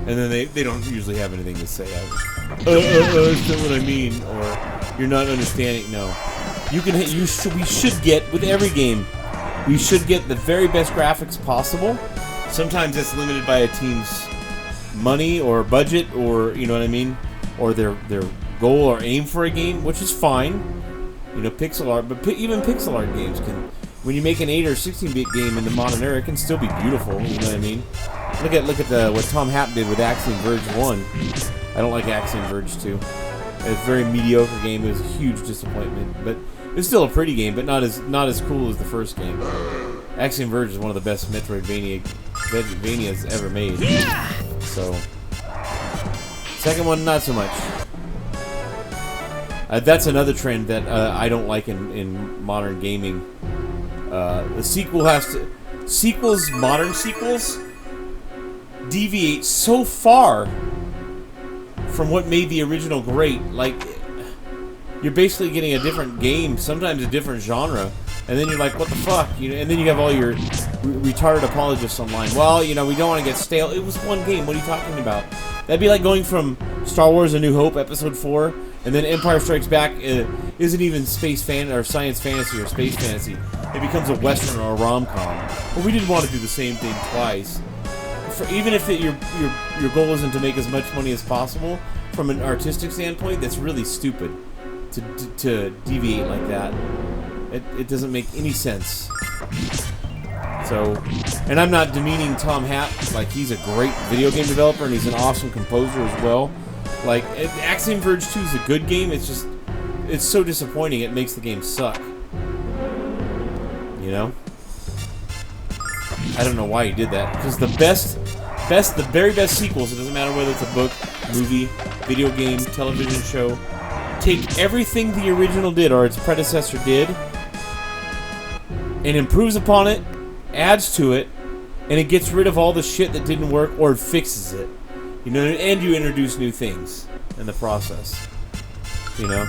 and then they don't usually have anything to say. That's not what I mean, or you're not understanding. No, we should get with every game. We should get the very best graphics possible. Sometimes it's limited by a team's money or budget, or you know what I mean, or their goal or aim for a game, which is fine. You know, pixel art, but even pixel art games can, when you make an 8 or 16-bit game in the modern era, it can still be beautiful. You know what I mean? Look at what Tom Happ did with Axiom Verge 1. I don't like Axiom Verge 2. It's a very mediocre game. It was a huge disappointment, but it's still a pretty game, but not as cool as the first game. Axiom Verge is one of the best Metroidvanias ever made. So, second one, not so much. That's another trend that I don't like in modern gaming. Modern sequels deviate so far from what made the original great. Like, you're basically getting a different game, sometimes a different genre, and then you're like, what the fuck? You know, and then you have all your retarded apologists online. Well, you know, we don't want to get stale. It was one game. What are you talking about? That'd be like going from Star Wars: A New Hope, Episode 4, and then Empire Strikes Back isn't even science fantasy or space fantasy. It becomes a western or a rom-com. Well, we didn't want to do the same thing twice. Even if your goal isn't to make as much money as possible, from an artistic standpoint, that's really stupid to deviate like that. It doesn't make any sense. So, and I'm not demeaning Tom Happ. Like, he's a great video game developer and he's an awesome composer as well. Like, Axiom Verge 2 is a good game. It's just, it's so disappointing. It makes the game suck. You know? I don't know why he did that. Because the very best sequels, it doesn't matter whether it's a book, movie, video game, television show, take everything the original did or its predecessor did and improves upon it, adds to it, and it gets rid of all the shit that didn't work or fixes it. You know, and you introduce new things in the process. You know?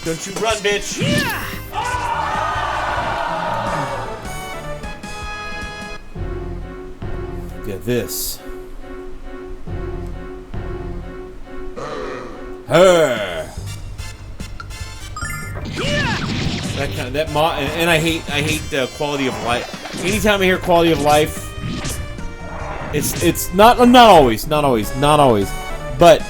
Don't you run, bitch! Yeah! Get this. Her. And I hate quality of life. Anytime I hear quality of life, it's not always, but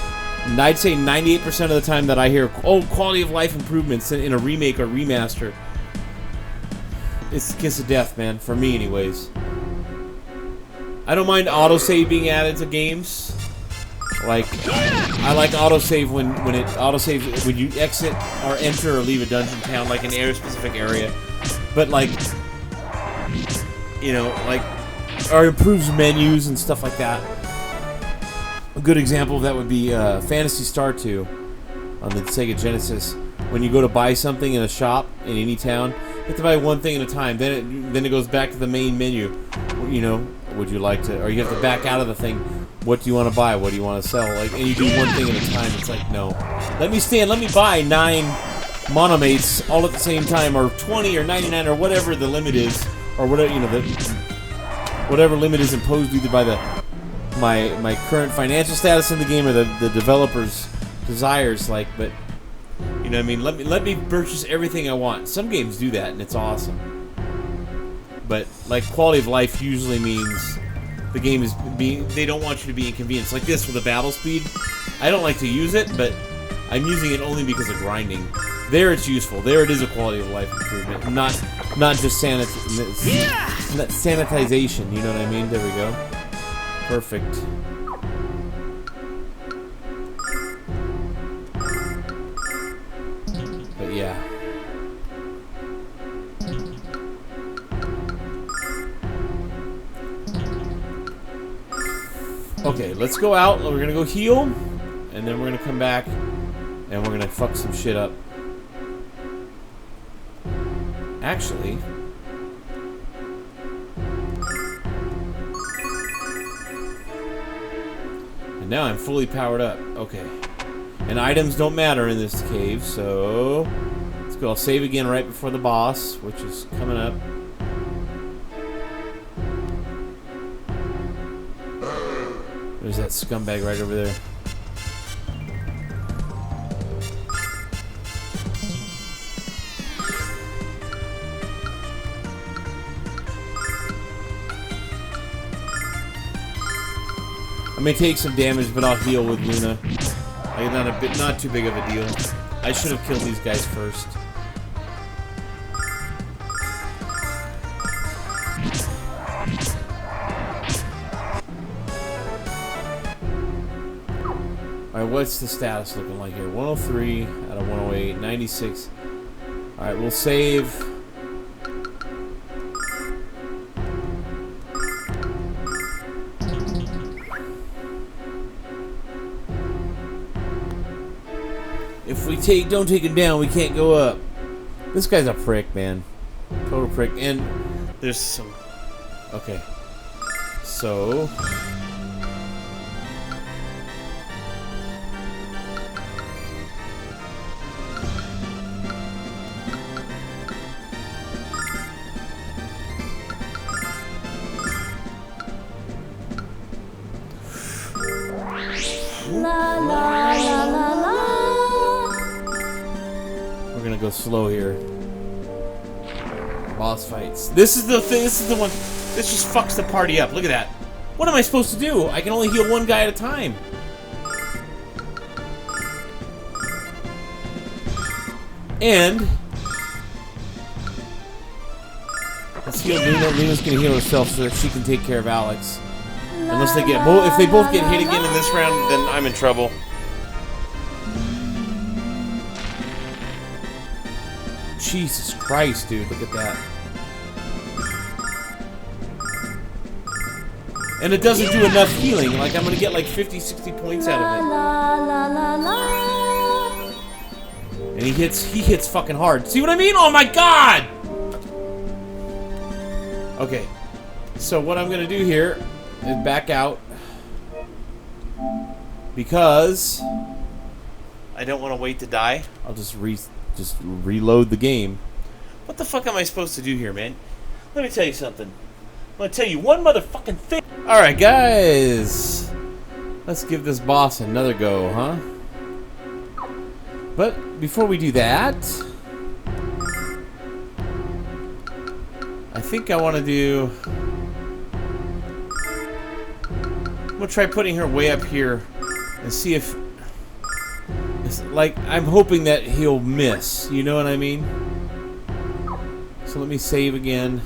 I'd say 98% of the time that I hear quality of life improvements in a remake or remaster, it's the kiss of death, man. For me, anyways. I don't mind autosave being added to games. Like, I like autosave when you exit or enter or leave a dungeon town, like an area-specific area. But like, you know, like, or improves menus and stuff like that. A good example of that would be Phantasy Star 2 on the Sega Genesis. When you go to buy something in a shop in any town, you have to buy one thing at a time. Then it goes back to the main menu. You know, would you like to, or you have to back out of the thing. What do you want to buy? What do you want to sell? Like, and you do one thing at a time. It's like, no. Let me buy 9 monomates all at the same time, or 20 or 99 or whatever the limit is, or whatever, you know, whatever limit is imposed either by my current financial status in the game or the developer's desires. Like, but you know what I mean? Let me purchase everything I want. Some games do that, and it's awesome. But like, quality of life usually means the game is they don't want you to be inconvenienced. Like this with the battle speed, I don't like to use it, but I'm using it only because of grinding. There it's useful. There it is a quality of life improvement, not just sanitization. You know what I mean? There we go. Perfect. But yeah. Okay, let's go out. We're gonna go heal, and then we're gonna come back, and we're gonna fuck some shit up. Actually, and now I'm fully powered up. Okay, and items don't matter in this cave, so let's go. I'll save again right before the boss, which is coming up. There's that scumbag right over there. I may take some damage, but I'll heal with Luna. Like, not too big of a deal. I should have killed these guys first. Alright, what's the status looking like here? 103 out of 108, 96. Alright, we'll save. If we don't take him down, we can't go up. This guy's a prick, man. Total prick. And there's some... Okay. So... La la la la la. We're gonna go slow here. Boss fights. This is the thing. This is the one. This just fucks the party up. Look at that. What am I supposed to do? I can only heal one guy at a time. And let's heal Luna. Luna's gonna heal herself so that she can take care of Alex. Unless they get both, if they both get hit again in this round, then I'm in trouble. Jesus Christ, dude, look at that. And it doesn't do enough healing. Like, I'm gonna get like 50, 60 points out of it. La la la la. And he hits fucking hard. See what I mean? Oh my god! Okay. So what I'm gonna do here is back out. Because I don't want to wait to die. I'll just reload the game. What the fuck am I supposed to do here, man? Let me tell you something. I'm gonna tell you one motherfucking thing. Alright, guys. Let's give this boss another go, huh? But before we do that, I think I want to do... I'm gonna try putting her way up here and see if... It's like, I'm hoping that he'll miss. You know what I mean? So let me save again.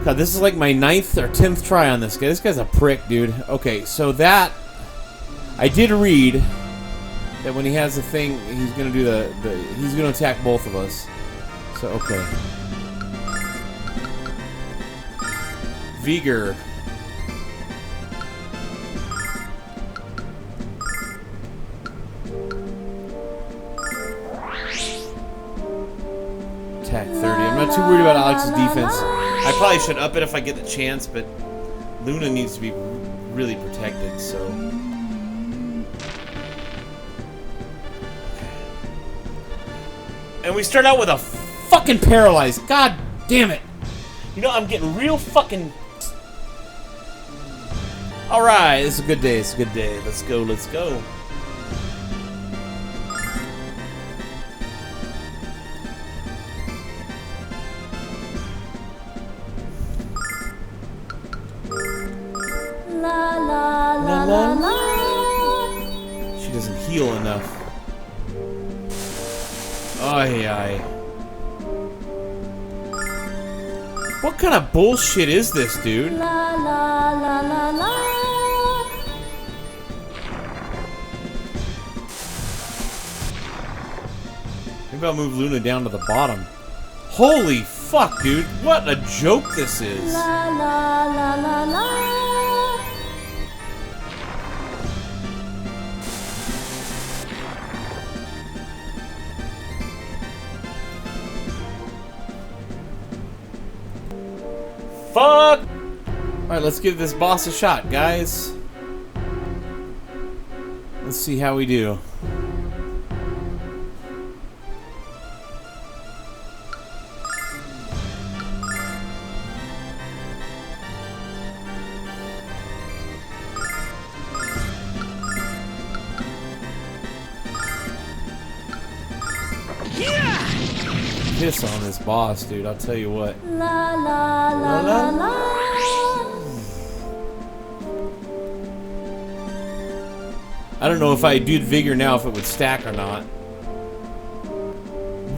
God, this is like my 9th or 10th try on this guy. This guy's a prick, dude. Okay, so that... I did read that when he has the thing, he's gonna do he's gonna attack both of us. So okay. Vigor. Attack 30. I'm not too worried about Alex's defense. I probably should up it if I get the chance, but Luna needs to be really protected, so. And we start out with a fucking paralyzed. God damn it. You know, I'm getting real fucking... Alright, it's a good day, it's a good day. Let's go, let's go. La la la la la. She doesn't heal enough. Ay ay. What kind of bullshit is this, dude? La la la la la. Maybe I'll move Luna down to the bottom. Holy fuck, dude. What a joke this is. La la la la la. Fuck! Alright, let's give this boss a shot, guys. Let's see how we do. Piss on this boss, dude. I'll tell you what. La la la la la. I don't know if I do Vigor now, if it would stack or not.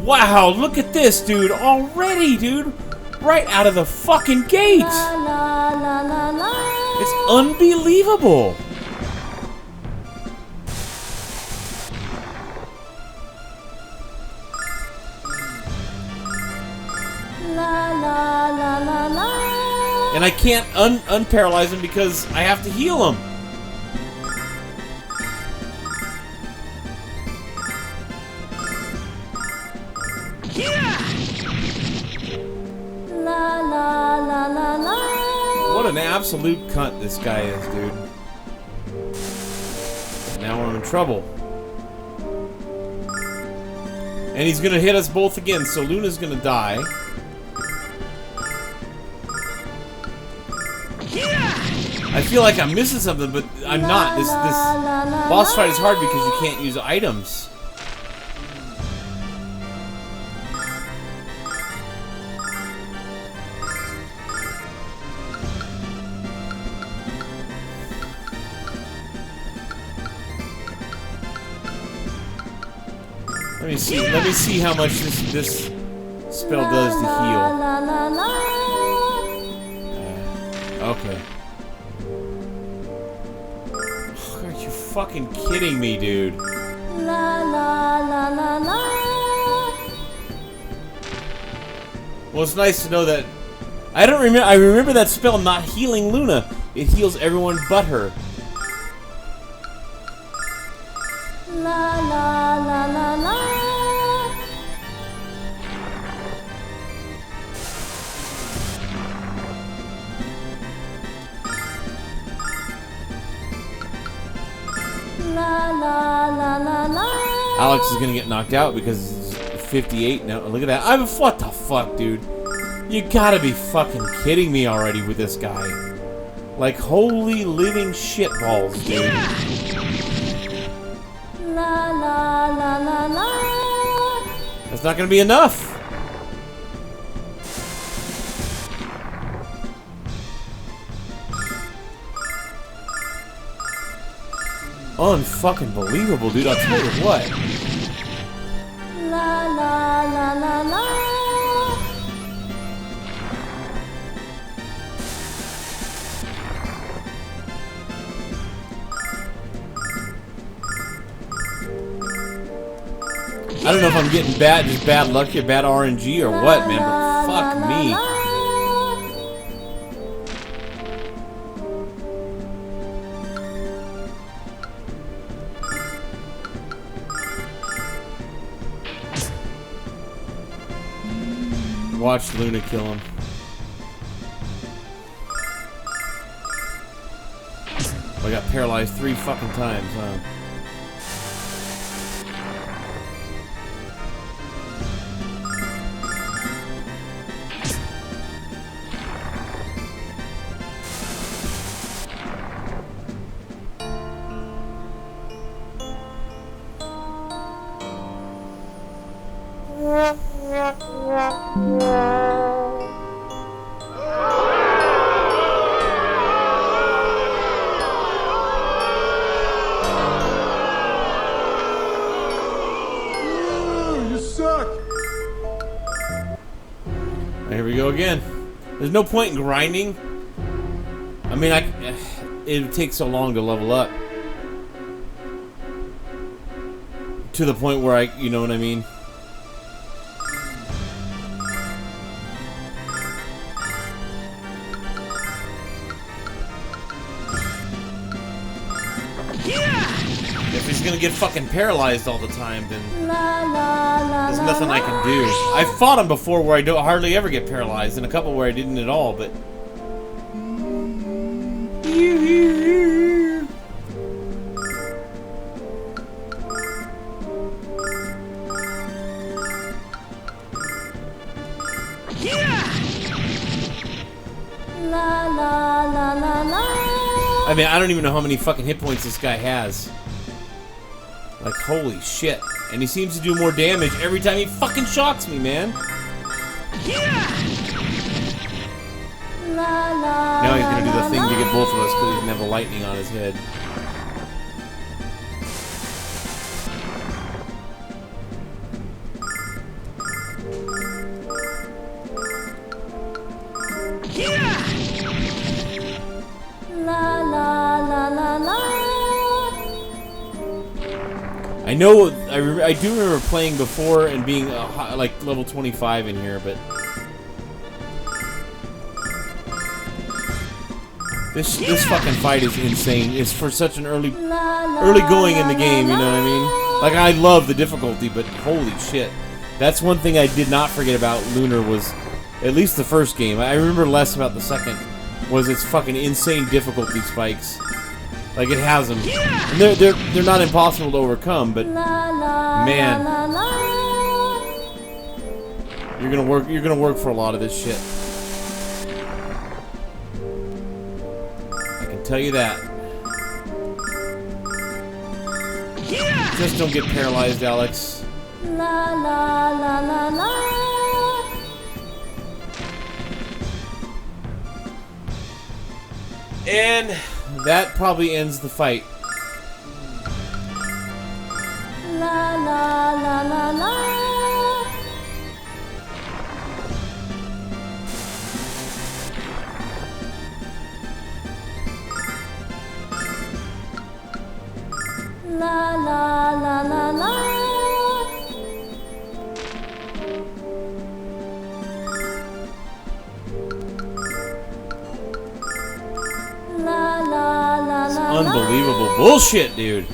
Wow, look at this, dude. Already, dude. Right out of the fucking gate. La la la la la. It's unbelievable. La la la la la. And I can't unparalyze him because I have to heal him. La la la la la. What an absolute cunt this guy is, dude. Now we're in trouble. And he's gonna hit us both again, so Luna's gonna die. I feel like I'm missing something, but I'm not. This boss fight is hard because you can't use items. Let me see how much this spell does to heal. La la la. Okay. Are you fucking kidding me, dude? La la la la la. Well, it's nice to know that. I don't remember. I remember that spell not healing Luna. It heals everyone but her. La la la la la. La la la la la. Alex is gonna get knocked out because it's 58 now. Look at that. What the fuck, dude? You gotta be fucking kidding me already with this guy. Like, holy living shitballs, dude. La la la la la. That's not gonna be enough. Unfucking believable, dude. I'll tell you what. La la la la la. if I'm getting just bad luck or bad RNG or what, man, but fuck me. Watch Luna kill him. I got paralyzed 3 fucking times, huh? Here we go again. There's no point in grinding. I mean, it takes so long to level up. To the point where you know what I mean? If he's gonna get fucking paralyzed all the time, then there's nothing I can do. I've fought him before where I don't hardly ever get paralyzed, and a couple where I didn't at all, but... I mean, I don't even know how many fucking hit points this guy has. Like, holy shit. And he seems to do more damage every time he fucking shocks me, man. Now he's gonna do the thing to get both of us because he doesn't have the lightning on his head. I know, I do remember playing before and being like level 25 in here, but this fucking fight is insane. It's for such an early going in the game, you know what I mean? Like, I love the difficulty, but holy shit. That's one thing I did not forget about Lunar was, at least the first game. I remember less about the second, was its fucking insane difficulty spikes. Like, it has them. And they're not impossible to overcome, but man, you're gonna work for a lot of this shit. I can tell you that. Just don't get paralyzed, Alex. And that probably ends the fight. Unbelievable bullshit, dude.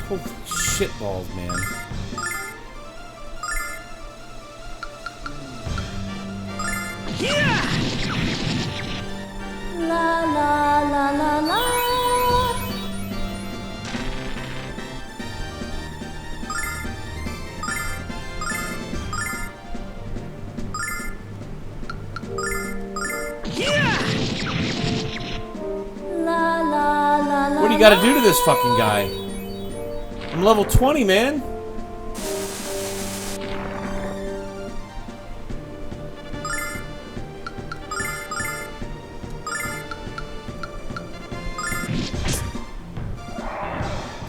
Holy shitballs, man. What do you gotta do to this fucking guy? I'm level 20, man.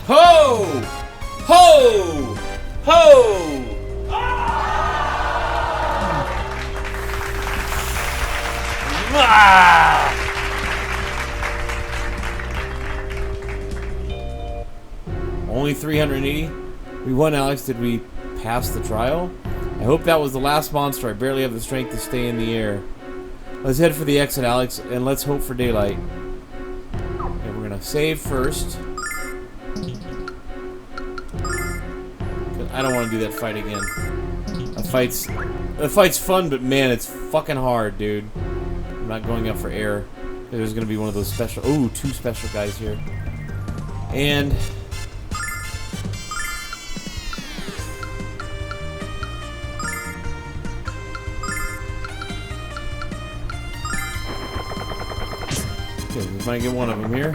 Ho! Ho! Ho! Ah! Only 380? We won, Alex. Did we pass the trial? I hope that was the last monster. I barely have the strength to stay in the air. Let's head for the exit, Alex, and let's hope for daylight. And we're gonna save first. I don't want to do that fight again. That fight's fun, but man, it's fucking hard, dude. I'm not going up for air. There's gonna be one of those special. Ooh, 2 special guys here. And okay, we might get one of them here.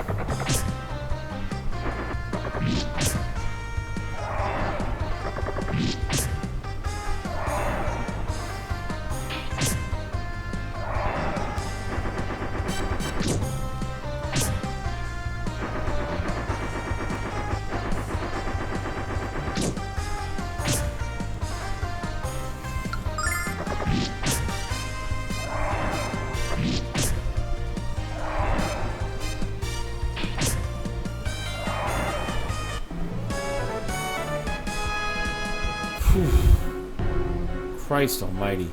Christ almighty.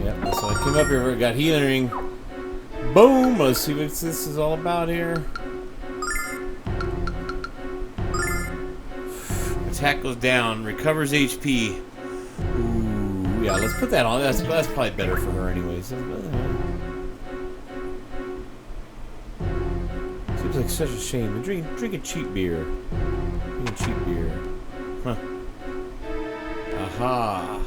Yep, so I came up here, got healing. Boom! Let's see what this is all about here. Attack goes down, recovers HP. Ooh, yeah, let's put that on. That's probably better for her anyways. Seems like such a shame. Drinking cheap beer. Drinking cheap beer. Huh. Aha.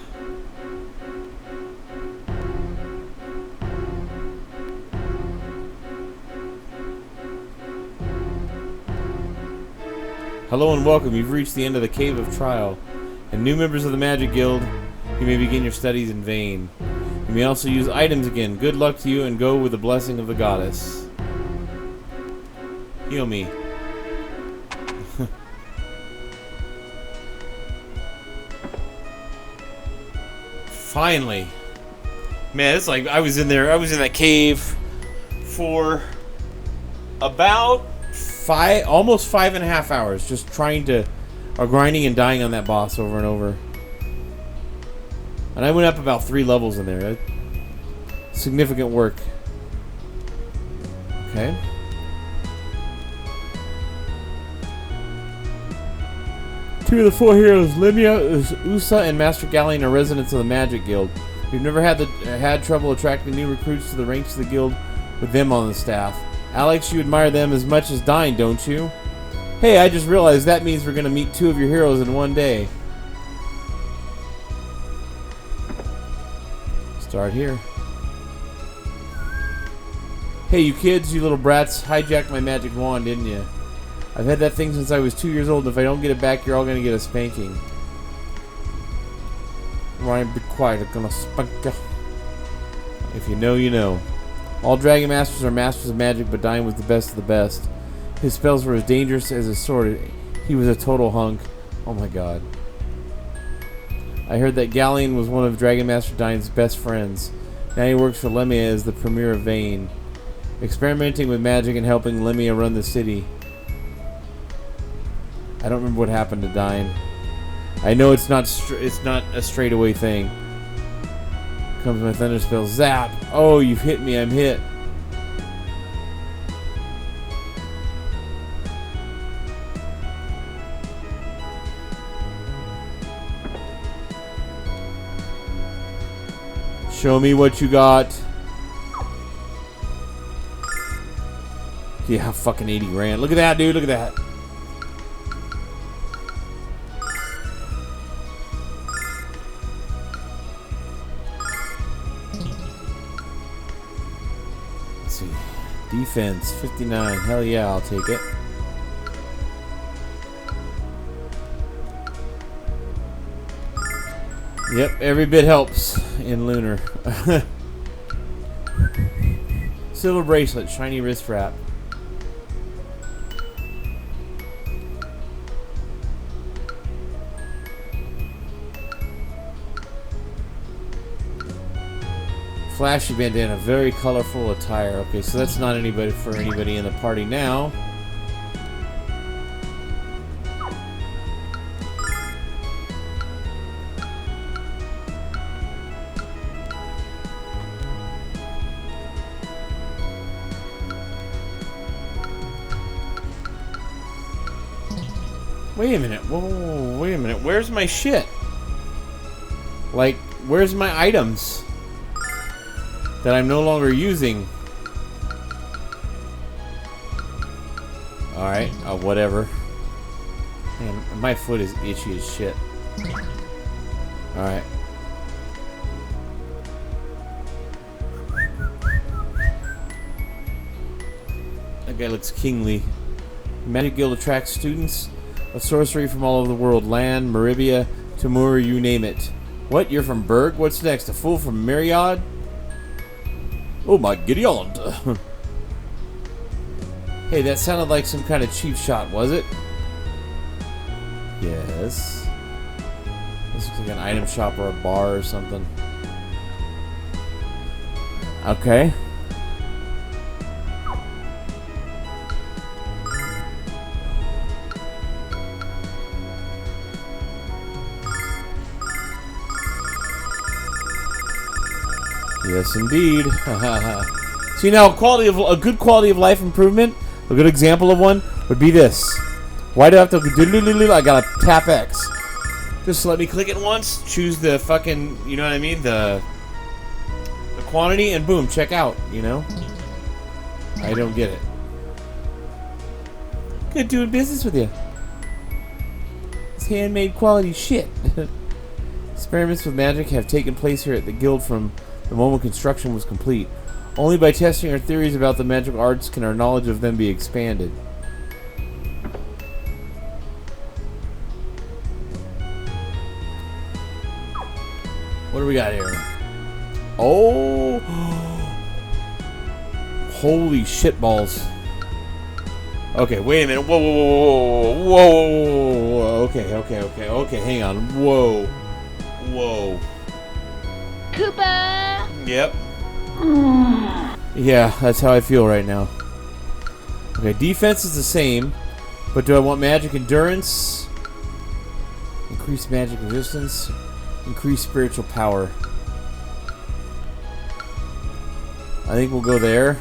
Hello and welcome. You've reached the end of the Cave of Trial. And new members of the Magic Guild, you may begin your studies in Vane. You may also use items again. Good luck to you and go with the blessing of the goddess. Heal me. Finally. Man, it's like I was in that cave for about almost 5.5 hours, just grinding and dying on that boss over and over. And I went up about 3 levels in there. Significant work. Okay. Two of the 4 heroes, Limia, Usa, and Master Galleon, are residents of the Magic Guild. We've never had trouble attracting new recruits to the ranks of the guild with them on the staff. Alex, you admire them as much as Dyne, don't you? Hey, I just realized that means we're going to meet 2 of your heroes in one day. Start here. Hey, you kids, you little brats, hijacked my magic wand, didn't you? I've had that thing since I was 2 years old, and if I don't get it back, you're all going to get a spanking. Ryan, be quiet, I'm going to spank you. If you know, you know. All Dragon Masters are masters of magic, but Dyne was the best of the best. His spells were as dangerous as his sword. He was a total hunk. Oh my god. I heard that Galleon was one of Dragon Master Dyne's best friends. Now he works for Lemia as the Premier of Vane, experimenting with magic and helping Lemia run the city. I don't remember what happened to Dyne. I know it's not a straightaway thing. Comes my thunder spell. Zap! Oh, you've hit me. I'm hit. Show me what you got. Yeah, fucking 80 grand. Look at that, dude. Look at that. Defense, 59. Hell yeah, I'll take it. Yep, every bit helps in Lunar. Silver bracelet, shiny wrist wrap. Flashy bandana, very colorful attire. Okay, so that's not anybody in the party now. Wait a minute. Whoa, whoa, whoa, wait a minute. Where's my shit? Like, where's my items that I'm no longer using? Alright, whatever. Man, my foot is itchy as shit. Alright. That guy looks kingly. Magic Guild attracts students of sorcery from all over the world. Land, Maribia, Timur, you name it. What? You're from Berg? What's next? A fool from Myriad? Oh my Gideon! Hey, that sounded like some kind of cheap shot, was it? Yes. This looks like an item shop or a bar or something. Okay. Yes, indeed. See, now a good quality of life improvement, a good example of one would be this. Why do I have to? I gotta tap X. Just let me click it once, choose the fucking, you know what I mean, the quantity, and boom, check out. You know, I don't get it. Good doing business with you. It's handmade quality shit. Experiments with magic have taken place here at the guild from the moment construction was complete. Only by testing our theories about the magical arts can our knowledge of them be expanded. What do we got here? Oh! Holy shitballs. Okay, wait a minute. Whoa, whoa, whoa, whoa, whoa, whoa. Okay, hang on. Whoa. Whoa. Koopa! Yep. Yeah, that's how I feel right now. Okay, defense is the same, but do I want magic endurance? Increase magic resistance. Increase spiritual power. I think we'll go there.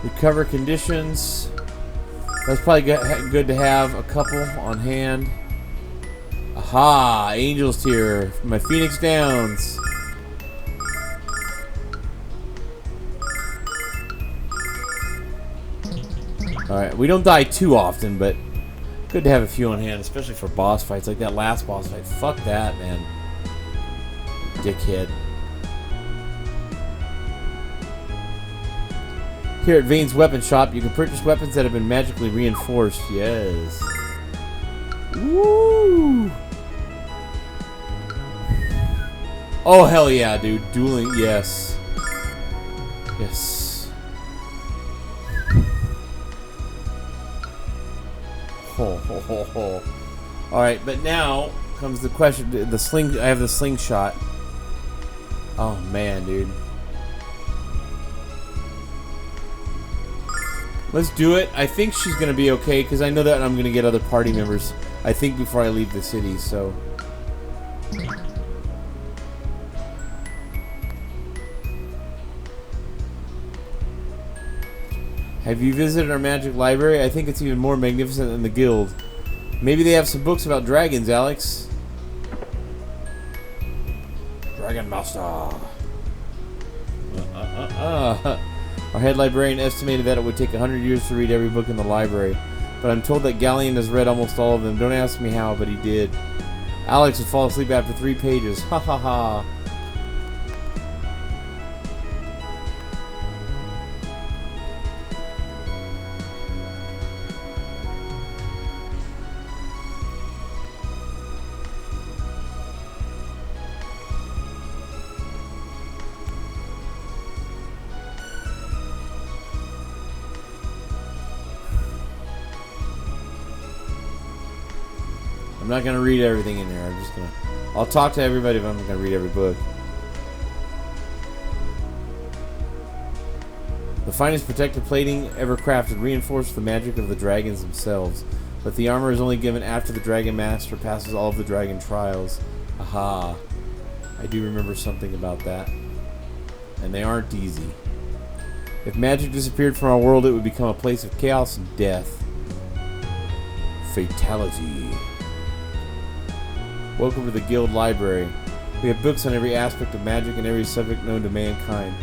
Recover conditions. That's probably good to have a couple on hand. Aha! Angel's Tier. My Phoenix Downs. Alright, we don't die too often, but good to have a few on hand, especially for boss fights like that last boss fight. Fuck that, man. Dickhead. Here at Vane's Weapon Shop, you can purchase weapons that have been magically reinforced. Yes. Woo! Oh, hell yeah, dude. Dueling, yes. Yes. Ho, ho, ho, ho. Alright, but now comes the question. The sling. I have the slingshot. Oh, man, dude. Let's do it. I think she's going to be okay, because I know that I'm going to get other party members, I think, before I leave the city, so... Have you visited our magic library? I think it's even more magnificent than the guild. Maybe they have some books about dragons, Alex. Dragon Master. Our head librarian estimated that it would take 100 years to read every book in the library. But I'm told that Galleon has read almost all of them. Don't ask me how, but he did. Alex would fall asleep after 3 pages. Ha ha ha. I'm not gonna read everything in there. I'll talk to everybody, but I'm not gonna read every book. The finest protective plating ever crafted reinforces the magic of the dragons themselves, but the armor is only given after the Dragon Master passes all of the dragon trials. Aha. I do remember something about that. And they aren't easy. If magic disappeared from our world, it would become a place of chaos and death. Fatality. Welcome to the guild library. We have books on every aspect of magic and every subject known to mankind.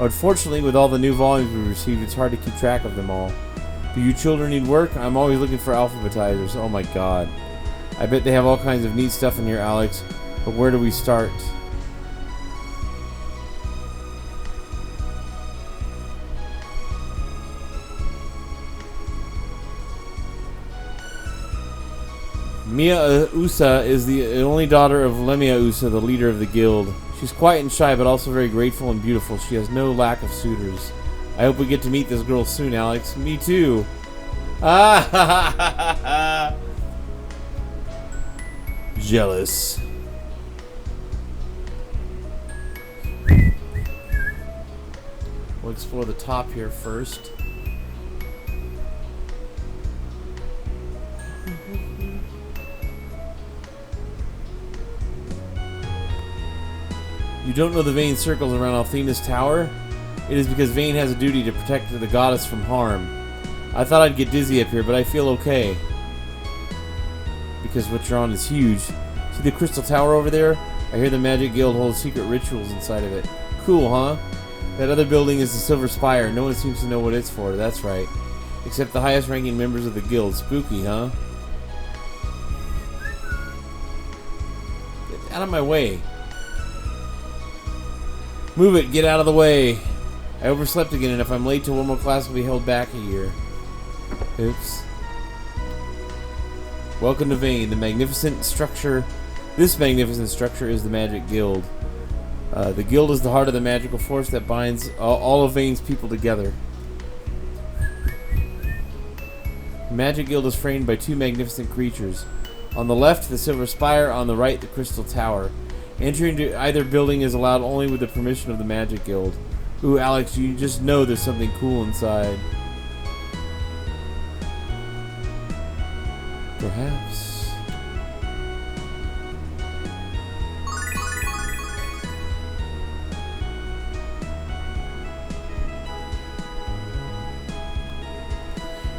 Unfortunately, with all the new volumes we received, it's hard to keep track of them all. Do you children need work? I'm always looking for alphabetizers. Oh my god. I bet they have all kinds of neat stuff in here, Alex. But where do we start? Mia Usa is the only daughter of Lemia Usa, the leader of the guild. She's quiet and shy, but also very grateful and beautiful. She has no lack of suitors. I hope we get to meet this girl soon, Alex. Me too. Ah, jealous. We'll explore the top here first. You don't know the Vane circles around Althena's tower? It is because Vane has a duty to protect the goddess from harm. I thought I'd get dizzy up here, but I feel okay. Because what you're on is huge. See the crystal tower over there? I hear the Magic Guild holds secret rituals inside of it. Cool, huh? That other building is the Silver Spire. No one seems to know what it's for. That's right. Except the highest ranking members of the guild. Spooky, huh? Get out of my way. Move it, get out of the way. I overslept again, and if I'm late to one more class, I'll be held back a year. Oops. Welcome to Vane, the magnificent structure. This magnificent structure is the Magic Guild. The guild is the heart of the magical force that binds all of Vane's people together. The Magic Guild is framed by two magnificent creatures. On the left, the Silver Spire. On the right, the Crystal Tower. Entry into either building is allowed only with the permission of the Magic Guild. Ooh, Alex, you just know there's something cool inside. Perhaps.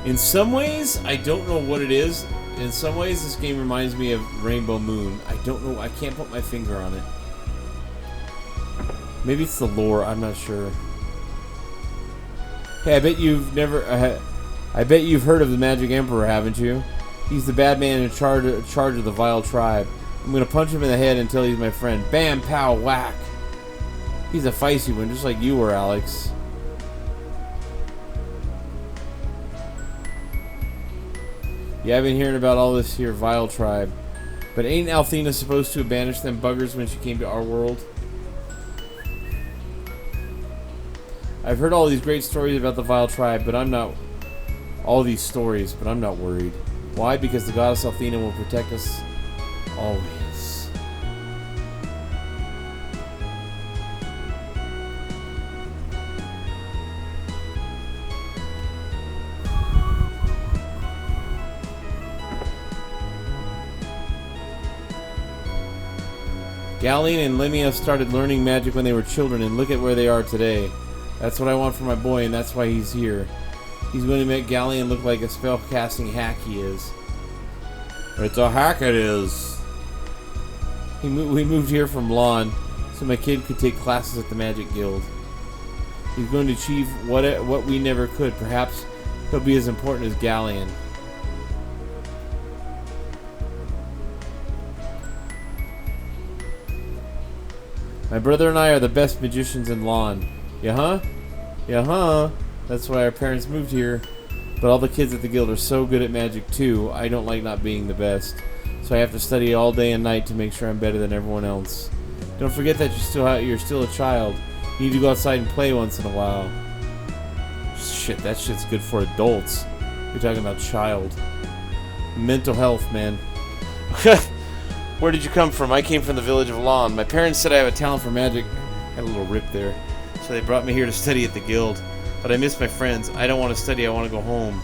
In some ways, I don't know what it is. In some ways, this game reminds me of Rainbow Moon. I don't know. I can't put my finger on it. Maybe it's the lore. I'm not sure. Hey, I bet you've never... I bet you've heard of the Magic Emperor, haven't you? He's the bad man in charge of the vile tribe. I'm gonna punch him in the head until he's my friend. Bam, pow, whack. He's a feisty one, just like you were, Alex. Yeah, I've been hearing about all this here vile tribe. But ain't Althena supposed to have banished them buggers when she came to our world? I've heard all these great stories about the vile tribe, but I'm not... All these stories, but I'm not worried. Why? Because the goddess Althena will protect us always. Galleon and Lemia started learning magic when they were children, and look at where they are today. That's what I want for my boy, and that's why he's here. He's going to make Galleon look like a spell-casting hack he is. It's a hack it is. We moved here from Lawn, so my kid could take classes at the Magic Guild. He's going to achieve what we never could. Perhaps he'll be as important as Galleon. My brother and I are the best magicians in Lawn. Yeah-huh? Yeah-huh? That's why our parents moved here. But all the kids at the guild are so good at magic too. I don't like not being the best. So I have to study all day and night to make sure I'm better than everyone else. Don't forget that you're still a child. You need to go outside and play once in a while. Shit, that shit's good for adults. You're talking about child. Mental health, man. Where did you come from? I came from the village of Lawn. My parents said I have a talent for magic. Had a little rip there. So they brought me here to study at the guild. But I miss my friends. I don't want to study. I want to go home.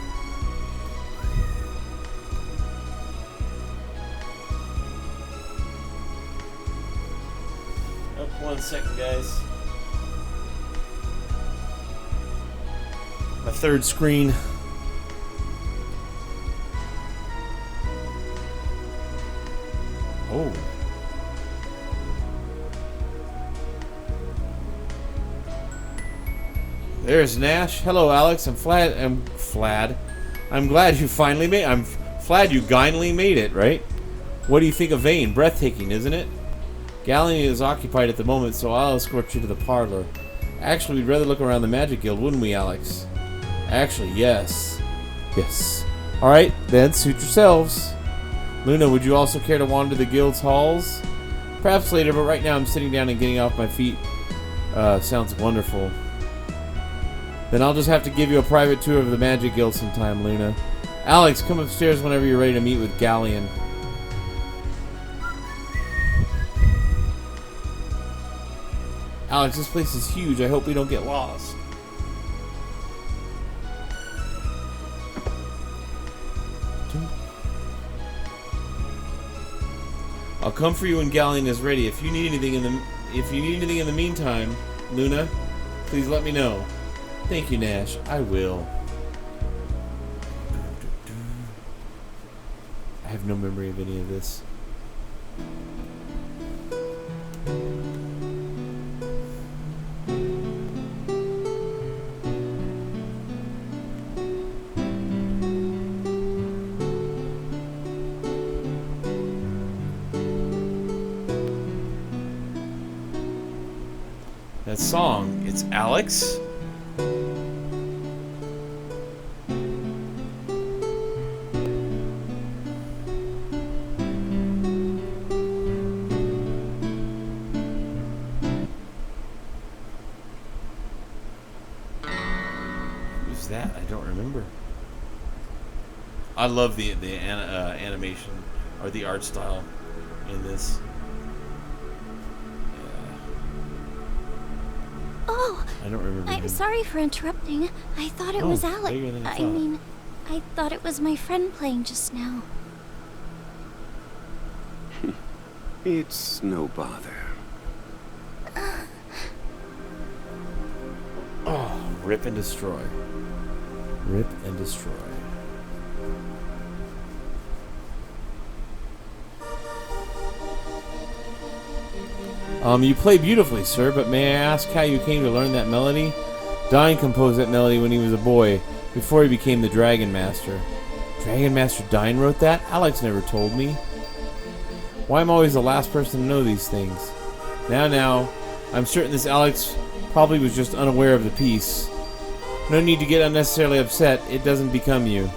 Oh, 1 second, guys. third screen. Oh. There's Nash. Hello, Alex. I'm glad you finally made. I'm glad you kindly made it. Right? What do you think of Vane? Breathtaking, isn't it? Galleon is occupied at the moment, so I'll escort you to the parlor. Actually, we'd rather look around the Magic Guild, wouldn't we, Alex? Actually, yes. Yes. Alright, then, suit yourselves. Luna, would you also care to wander the guild's halls? Perhaps later, but right now I'm sitting down and getting off my feet. Sounds wonderful. Then I'll just have to give you a private tour of the Magic Guild sometime, Luna. Alex, come upstairs whenever you're ready to meet with Galleon. Alex, this place is huge. I hope we don't get lost. I'll come for you when Galleon is ready. If you need anything in the meantime, Luna, please let me know. Thank you, Nash. I will. I have no memory of any of this. That song, it's Alex? Who's that? I don't remember. I love the animation or the art style in this. Oh, I don't remember. I'm sorry for interrupting. I thought it was Alex. I thought it was my friend playing just now. It's no bother. Oh, rip and destroy. Rip and destroy. You play beautifully, sir, but may I ask how you came to learn that melody? Dine composed that melody when he was a boy, before he became the Dragon Master. Dragon Master Dine wrote that? Alex never told me. Why am I always the last person to know these things? Now, I'm certain this Alex probably was just unaware of the piece. No need to get unnecessarily upset, it doesn't become you.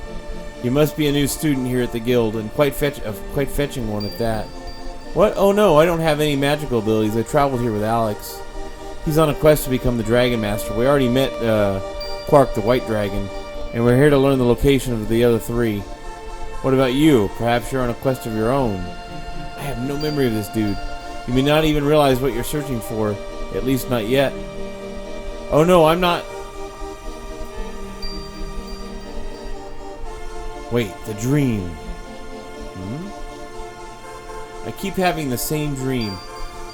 You must be a new student here at the guild, and quite fetching one at that. What? Oh no, I don't have any magical abilities. I traveled here with Alex. He's on a quest to become the Dragon Master. We already met Quark the White Dragon, and we're here to learn the location of the other three. What about you? Perhaps you're on a quest of your own. I have no memory of this dude. You may not even realize what you're searching for, at least not yet. Oh no, I'm not... Wait, the dream. I keep having the same dream,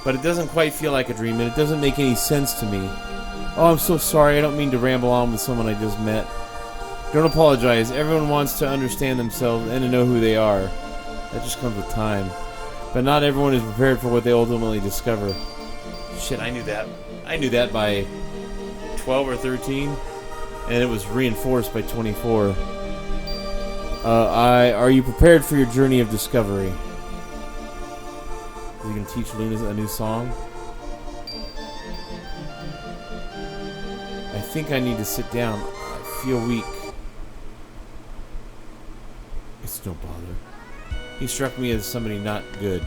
but it doesn't quite feel like a dream, and it doesn't make any sense to me. Oh, I'm so sorry. I don't mean to ramble on with someone I just met. Don't apologize. Everyone wants to understand themselves and to know who they are. That just comes with time. But not everyone is prepared for what they ultimately discover. Shit, I knew that. I knew that by 12 or 13, and it was reinforced by 24. Are you prepared for your journey of discovery? You can teach Luna a new song. I think I need to sit down. I feel weak. It's no bother. He struck me as somebody not good.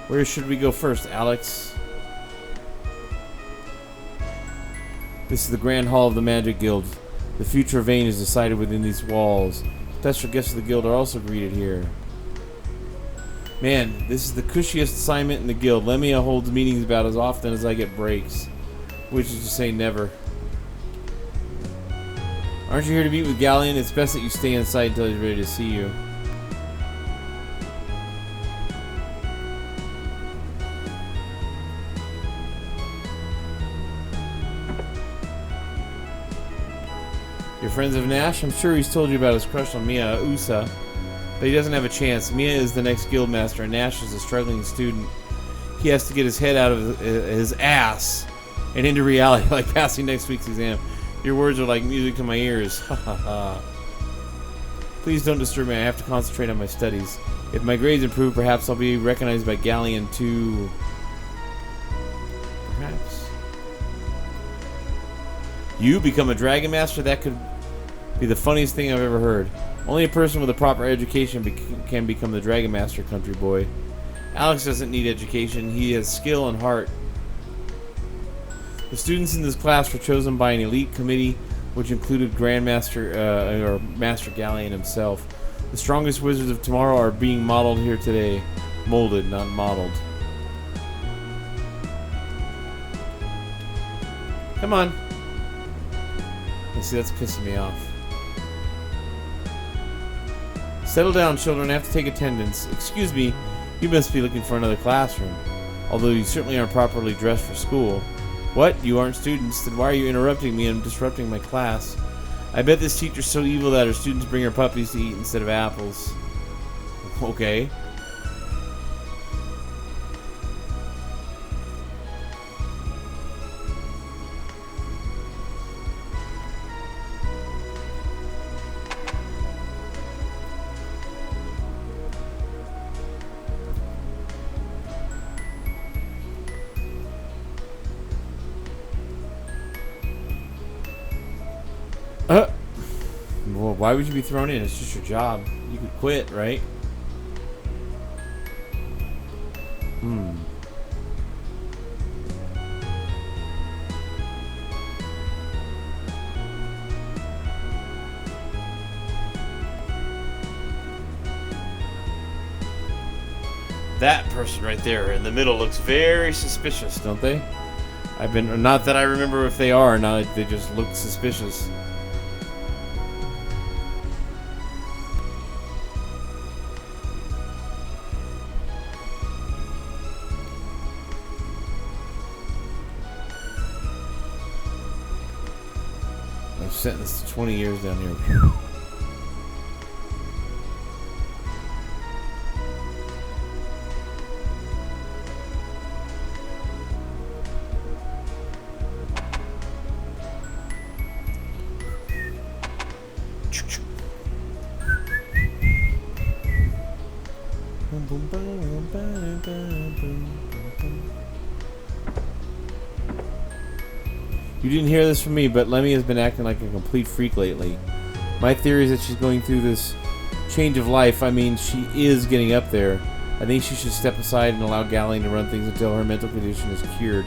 Where should we go first, Alex? This is the Grand Hall of the Magic Guild. The future of Vane is decided within these walls. Special guests of the guild are also greeted here. Man, this is the cushiest assignment in the guild. Lemia holds meetings about as often as I get breaks. Which is to say never. Aren't you here to meet with Galleon? It's best that you stay inside until he's ready to see you. You're friends of Nash? I'm sure he's told you about his crush on Mia Usa, but he doesn't have a chance. Mia is the next guildmaster, and Nash is a struggling student. He has to get his head out of his ass and into reality, like passing next week's exam. Your words are like music to my ears. Ha ha ha. Please don't disturb me. I have to concentrate on my studies. If my grades improve, perhaps I'll be recognized by Galleon too. Perhaps. You become a Dragon Master? That could be the funniest thing I've ever heard. Only a person with a proper education can become the Dragon Master, country boy. Alex doesn't need education. He has skill and heart. The students in this class were chosen by an elite committee, which included Grandmaster or Master Galleon himself. The strongest wizards of tomorrow are being modeled here today. Molded, not modeled. Come on. See, that's pissing me off. Settle down, children. I have to take attendance. Excuse me, you must be looking for another classroom. Although you certainly aren't properly dressed for school. What? You aren't students? Then why are you interrupting me and disrupting my class? I bet this teacher's so evil that her students bring her puppies to eat instead of apples. Okay. Well, why would you be thrown in? It's just your job. You could quit, right? That person right there in the middle looks very suspicious, don't they? Not that I remember if they are or not, they just look suspicious. I'm sentenced to 20 years down here. Whew. You didn't hear this from me, but Lemmy has been acting like a complete freak lately. My theory is that she's going through this change of life. I mean, she is getting up there. I think she should step aside and allow Galleon to run things until her mental condition is cured.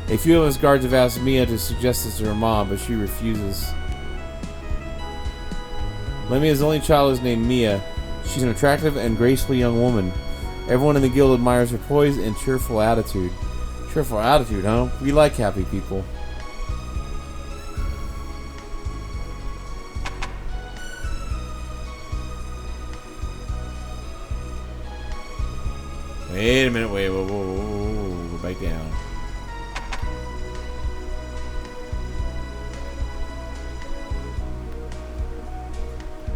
A few of us guards have asked Mia to suggest this to her mom, but she refuses. Lemia's only child is named Mia. She's an attractive and graceful young woman. Everyone in the guild admires her poise and cheerful attitude. Cheerful attitude, huh? We like happy people. Wait a minute, wait, whoa, go back down.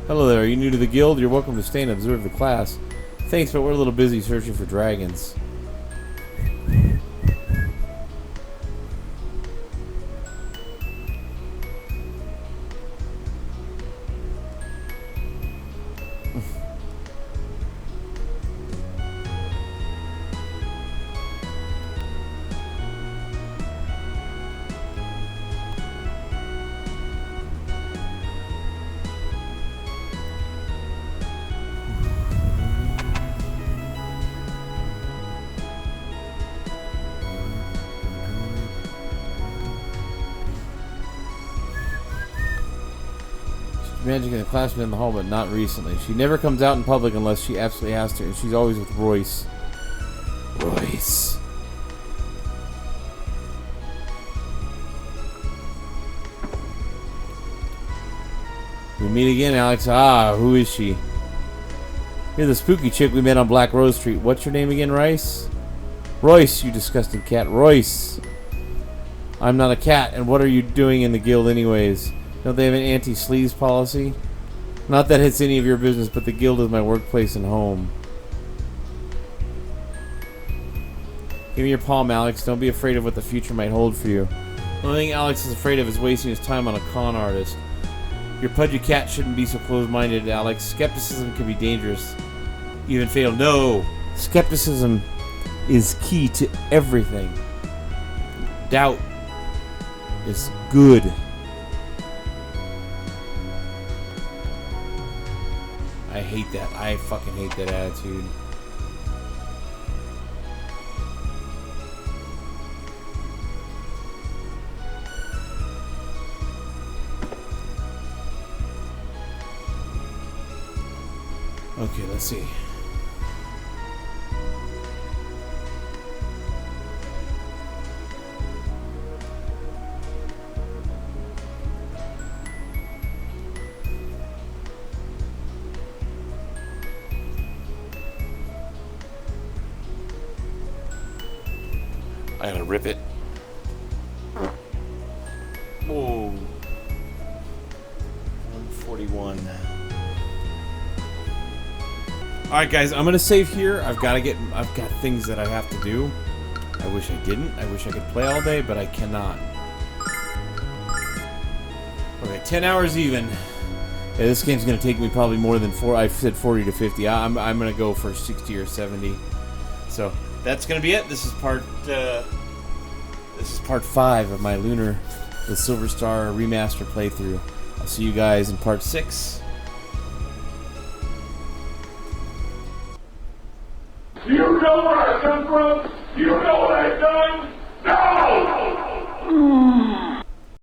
Hello there, are you new to the guild? You're welcome to stay and observe the class. Thanks, but we're a little busy searching for dragons. Magic in the classroom in the hall, but not recently. She never comes out in public unless she absolutely has to, and she's always with Royce. Royce. We meet again, Alex. Ah, who is she? You're the spooky chick we met on Black Rose Street. What's your name again, Rice? Royce, you disgusting cat. Royce. I'm not a cat, and what are you doing in the guild anyways? Don't they have an anti-sleaze policy? Not that it's any of your business, but the guild is my workplace and home. Give me your palm, Alex. Don't be afraid of what the future might hold for you. The only thing Alex is afraid of is wasting his time on a con artist. Your pudgy cat shouldn't be so close-minded, Alex. Skepticism can be dangerous, even fatal. No! Skepticism is key to everything. Doubt is good. I hate that. I fucking hate that attitude. Okay, let's see. I gotta rip it. Whoa. 141. Alright guys, I'm gonna save here. I've got things that I have to do. I wish I didn't. I wish I could play all day, but I cannot. Okay, 10 hours even. Yeah, this game's gonna take me probably more than I've said 40 to 50. I'm gonna go for 60 or 70. So that's gonna be it. This is part 5 of my Lunar, the Silver Star Remastered playthrough. I'll see you guys in part 6. Do you know where I come from? Do you know what I've done? No!